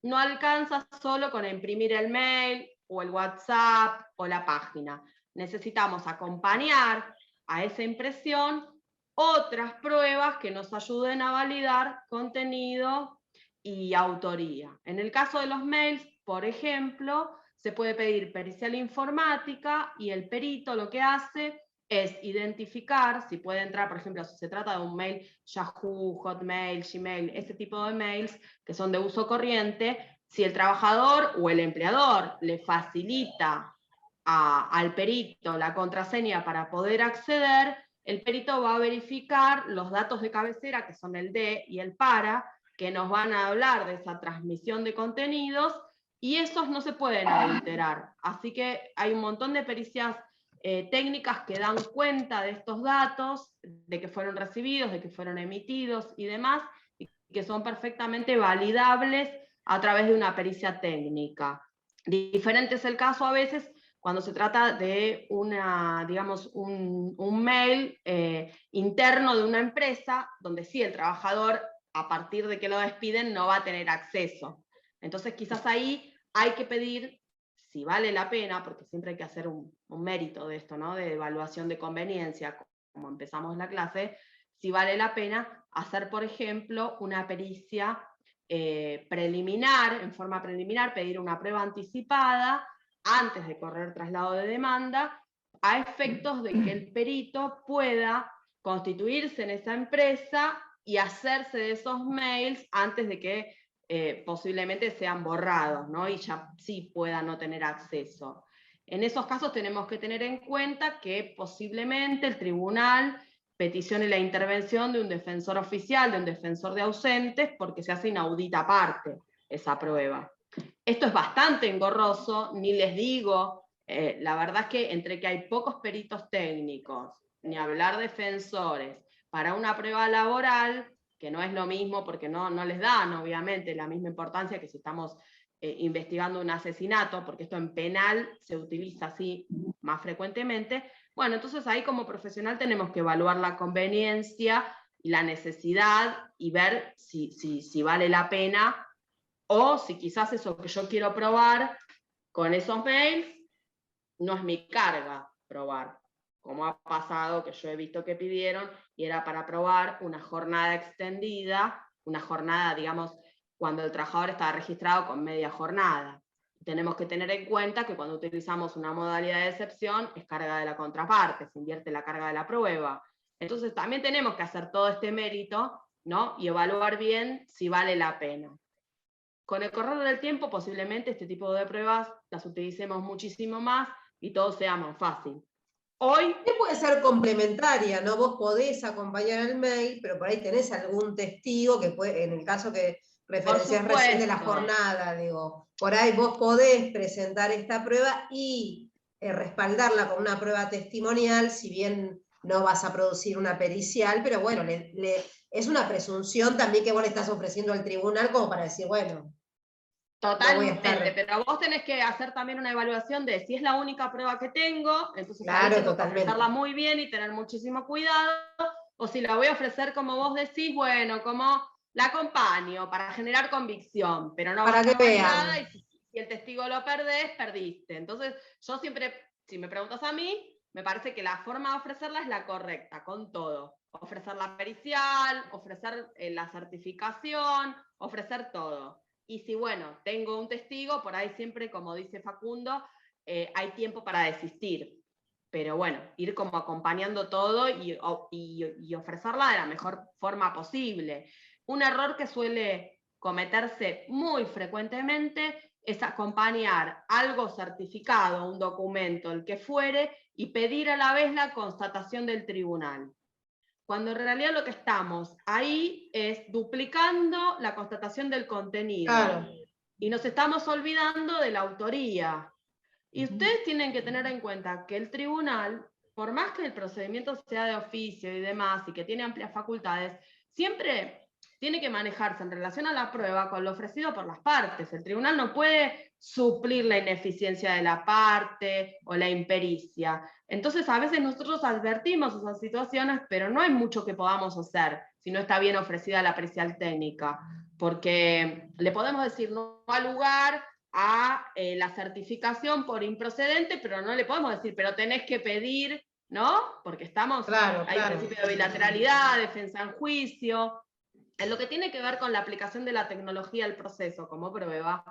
no alcanza solo con imprimir el mail o el WhatsApp o la página. Necesitamos acompañar a esa impresión otras pruebas que nos ayuden a validar contenido y autoría. En el caso de los mails, por ejemplo, se puede pedir pericial informática y el perito lo que hace es identificar, si puede entrar, por ejemplo, si se trata de un mail Yahoo, Hotmail, Gmail, ese tipo de mails que son de uso corriente, si el trabajador o el empleador le facilita al perito la contraseña para poder acceder, el perito va a verificar los datos de cabecera, que son el de y el para, que nos van a hablar de esa transmisión de contenidos, y esos no se pueden alterar. Así que hay un montón de pericias técnicas que dan cuenta de estos datos, de que fueron recibidos, de que fueron emitidos y demás, y que son perfectamente validables a través de una pericia técnica. Diferente es el caso a veces cuando se trata de digamos, un mail interno de una empresa, donde sí el trabajador, a partir de que lo despiden, no va a tener acceso. Entonces quizás ahí hay que pedir, si vale la pena, porque siempre hay que hacer un mérito de esto, ¿no?, de evaluación de conveniencia, como empezamos la clase, si vale la pena hacer, por ejemplo, una pericia preliminar, en forma preliminar, pedir una prueba anticipada, antes de correr traslado de demanda, a efectos de que el perito pueda constituirse en esa empresa y hacerse de esos mails antes de que posiblemente sean borrados, ¿no? Y ya sí puedan no tener acceso. En esos casos tenemos que tener en cuenta que posiblemente el tribunal peticione la intervención de un defensor oficial, de un defensor de ausentes, porque se hace inaudita aparte esa prueba. Esto es bastante engorroso, ni les digo, la verdad es que entre que hay pocos peritos técnicos, ni hablar defensores, para una prueba laboral, que no es lo mismo porque no les dan obviamente la misma importancia que si estamos investigando un asesinato, porque esto en penal se utiliza así más frecuentemente. Bueno, entonces ahí como profesional tenemos que evaluar la conveniencia y la necesidad y ver si vale la pena, o si quizás eso que yo quiero probar con esos mails no es mi carga probar, como ha pasado que yo he visto que pidieron y era para probar una jornada extendida, una jornada, digamos, cuando el trabajador estaba registrado con media jornada. Tenemos que tener en cuenta que cuando utilizamos una modalidad de excepción es carga de la contraparte, se invierte la carga de la prueba. Entonces también tenemos que hacer todo este mérito, ¿no? Y evaluar bien si vale la pena. Con el correr del tiempo, posiblemente este tipo de pruebas las utilicemos muchísimo más y todo sea más fácil. Hoy puede ser complementaria, ¿no? Vos podés acompañar el mail, pero por ahí tenés algún testigo que puede, en el caso que referencias recién de la jornada, digo, por ahí vos podés presentar esta prueba y respaldarla con una prueba testimonial, si bien no vas a producir una pericial, pero bueno, es una presunción también que vos le estás ofreciendo al tribunal como para decir, bueno, totalmente, pero vos tenés que hacer también una evaluación de si es la única prueba que tengo, entonces claro, tengo que ofrecerla muy bien y tener muchísimo cuidado, o si la voy a ofrecer como vos decís, bueno, como la acompaño para generar convicción, pero no para que vean nada, y si el testigo lo perdés, perdiste. Entonces, yo siempre, si me preguntas a mí, me parece que la forma de ofrecerla es la correcta, con todo. Ofrecer la pericial, ofrecer la certificación, ofrecer todo. Y si, bueno, tengo un testigo, por ahí siempre, como dice Facundo, hay tiempo para desistir. Pero bueno, ir como acompañando todo y ofrecerla de la mejor forma posible. Un error que suele cometerse muy frecuentemente es acompañar algo certificado, un documento, el que fuere, y pedir a la vez la constatación del tribunal. Cuando en realidad lo que estamos ahí es duplicando la constatación del contenido. Claro. Y nos estamos olvidando de la autoría. Y ustedes tienen que tener en cuenta que el tribunal, por más que el procedimiento sea de oficio y demás, y que tiene amplias facultades, siempre tiene que manejarse en relación a la prueba con lo ofrecido por las partes. El tribunal no puede suplir la ineficiencia de la parte o la impericia. Entonces, a veces nosotros advertimos esas situaciones, pero no hay mucho que podamos hacer si no está bien ofrecida la pericial técnica, porque le podemos decir no da lugar a la certificación por improcedente, pero no le podemos decir, pero tenés que pedir, ¿no? Porque estamos, hay principio de bilateralidad, defensa en juicio. En lo que tiene que ver con la aplicación de la tecnología al proceso como prueba,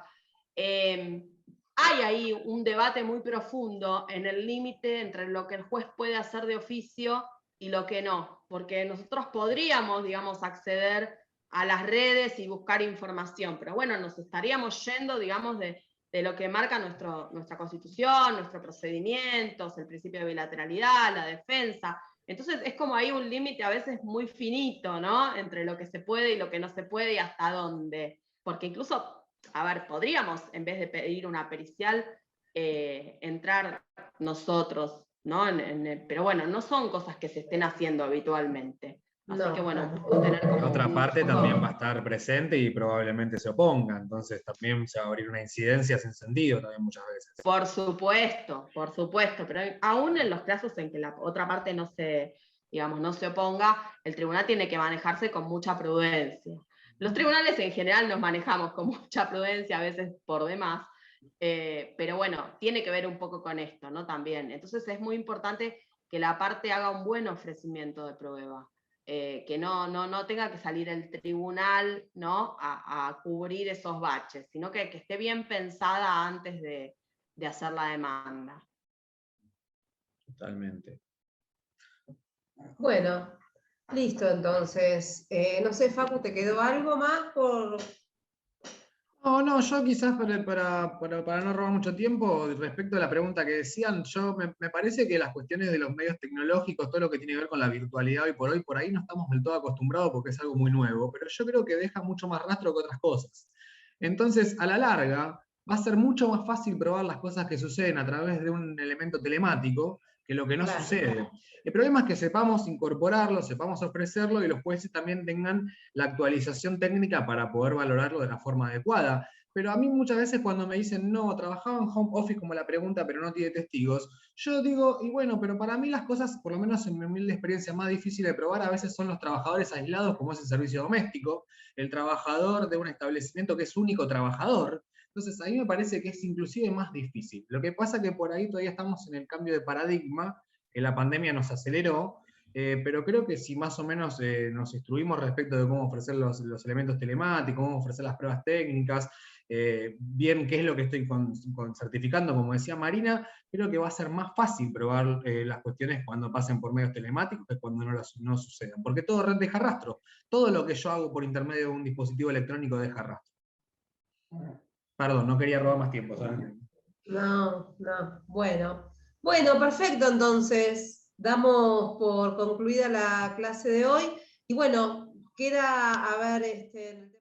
hay ahí un debate muy profundo en el límite entre lo que el juez puede hacer de oficio y lo que no, porque nosotros podríamos, digamos, acceder a las redes y buscar información, pero bueno, nos estaríamos yendo, digamos, de lo que marca nuestra Constitución, nuestros procedimientos, el principio de bilateralidad, la defensa. Entonces es como ahí un límite a veces muy finito, ¿no? Entre lo que se puede y lo que no se puede y hasta dónde. Porque incluso, a ver, podríamos, en vez de pedir una pericial, entrar nosotros, ¿no? Pero bueno, no son cosas que se estén haciendo habitualmente. Así que bueno, tener como la otra parte también va a estar presente y probablemente se oponga, entonces también se va a abrir una incidencia sin sentido también muchas veces. Por supuesto, pero aún en los casos en que la otra parte no se oponga, el tribunal tiene que manejarse con mucha prudencia. Los tribunales en general nos manejamos con mucha prudencia, a veces por demás, pero bueno, tiene que ver un poco con esto, ¿no? También. Entonces es muy importante que la parte haga un buen ofrecimiento de prueba. Que no tenga que salir el tribunal, ¿no? a cubrir esos baches, sino que esté bien pensada antes de hacer la demanda. Totalmente. Bueno, listo entonces. No sé, Facu, ¿te quedó algo más por No, yo quizás para no robar mucho tiempo, respecto a la pregunta que decían, me parece que las cuestiones de los medios tecnológicos, todo lo que tiene que ver con la virtualidad hoy, por ahí no estamos del todo acostumbrados porque es algo muy nuevo, pero yo creo que deja mucho más rastro que otras cosas. Entonces, a la larga, va a ser mucho más fácil probar las cosas que suceden a través de un elemento telemático que lo que no sucede. El problema es que sepamos incorporarlo, sepamos ofrecerlo y los jueces también tengan la actualización técnica para poder valorarlo de la forma adecuada. Pero a mí muchas veces cuando me dicen, no, trabajaba en home office como la pregunta, pero no tiene testigos, yo digo, y bueno, pero para mí las cosas, por lo menos en mi humilde experiencia, más difícil de probar a veces son los trabajadores aislados, como es el servicio doméstico, el trabajador de un establecimiento que es único trabajador. Entonces, a mí me parece que es inclusive más difícil. Lo que pasa es que por ahí todavía estamos en el cambio de paradigma, que la pandemia nos aceleró, pero creo que si más o menos nos instruimos respecto de cómo ofrecer los elementos telemáticos, cómo ofrecer las pruebas técnicas, bien qué es lo que estoy certificando, como decía Marina, creo que va a ser más fácil probar las cuestiones cuando pasen por medios telemáticos que cuando no sucedan. Porque todo deja rastro. Todo lo que yo hago por intermedio de un dispositivo electrónico deja rastro. Perdón, no quería robar más tiempo. ¿Sabes? No. Bueno, perfecto, entonces damos por concluida la clase de hoy. Y bueno, queda a ver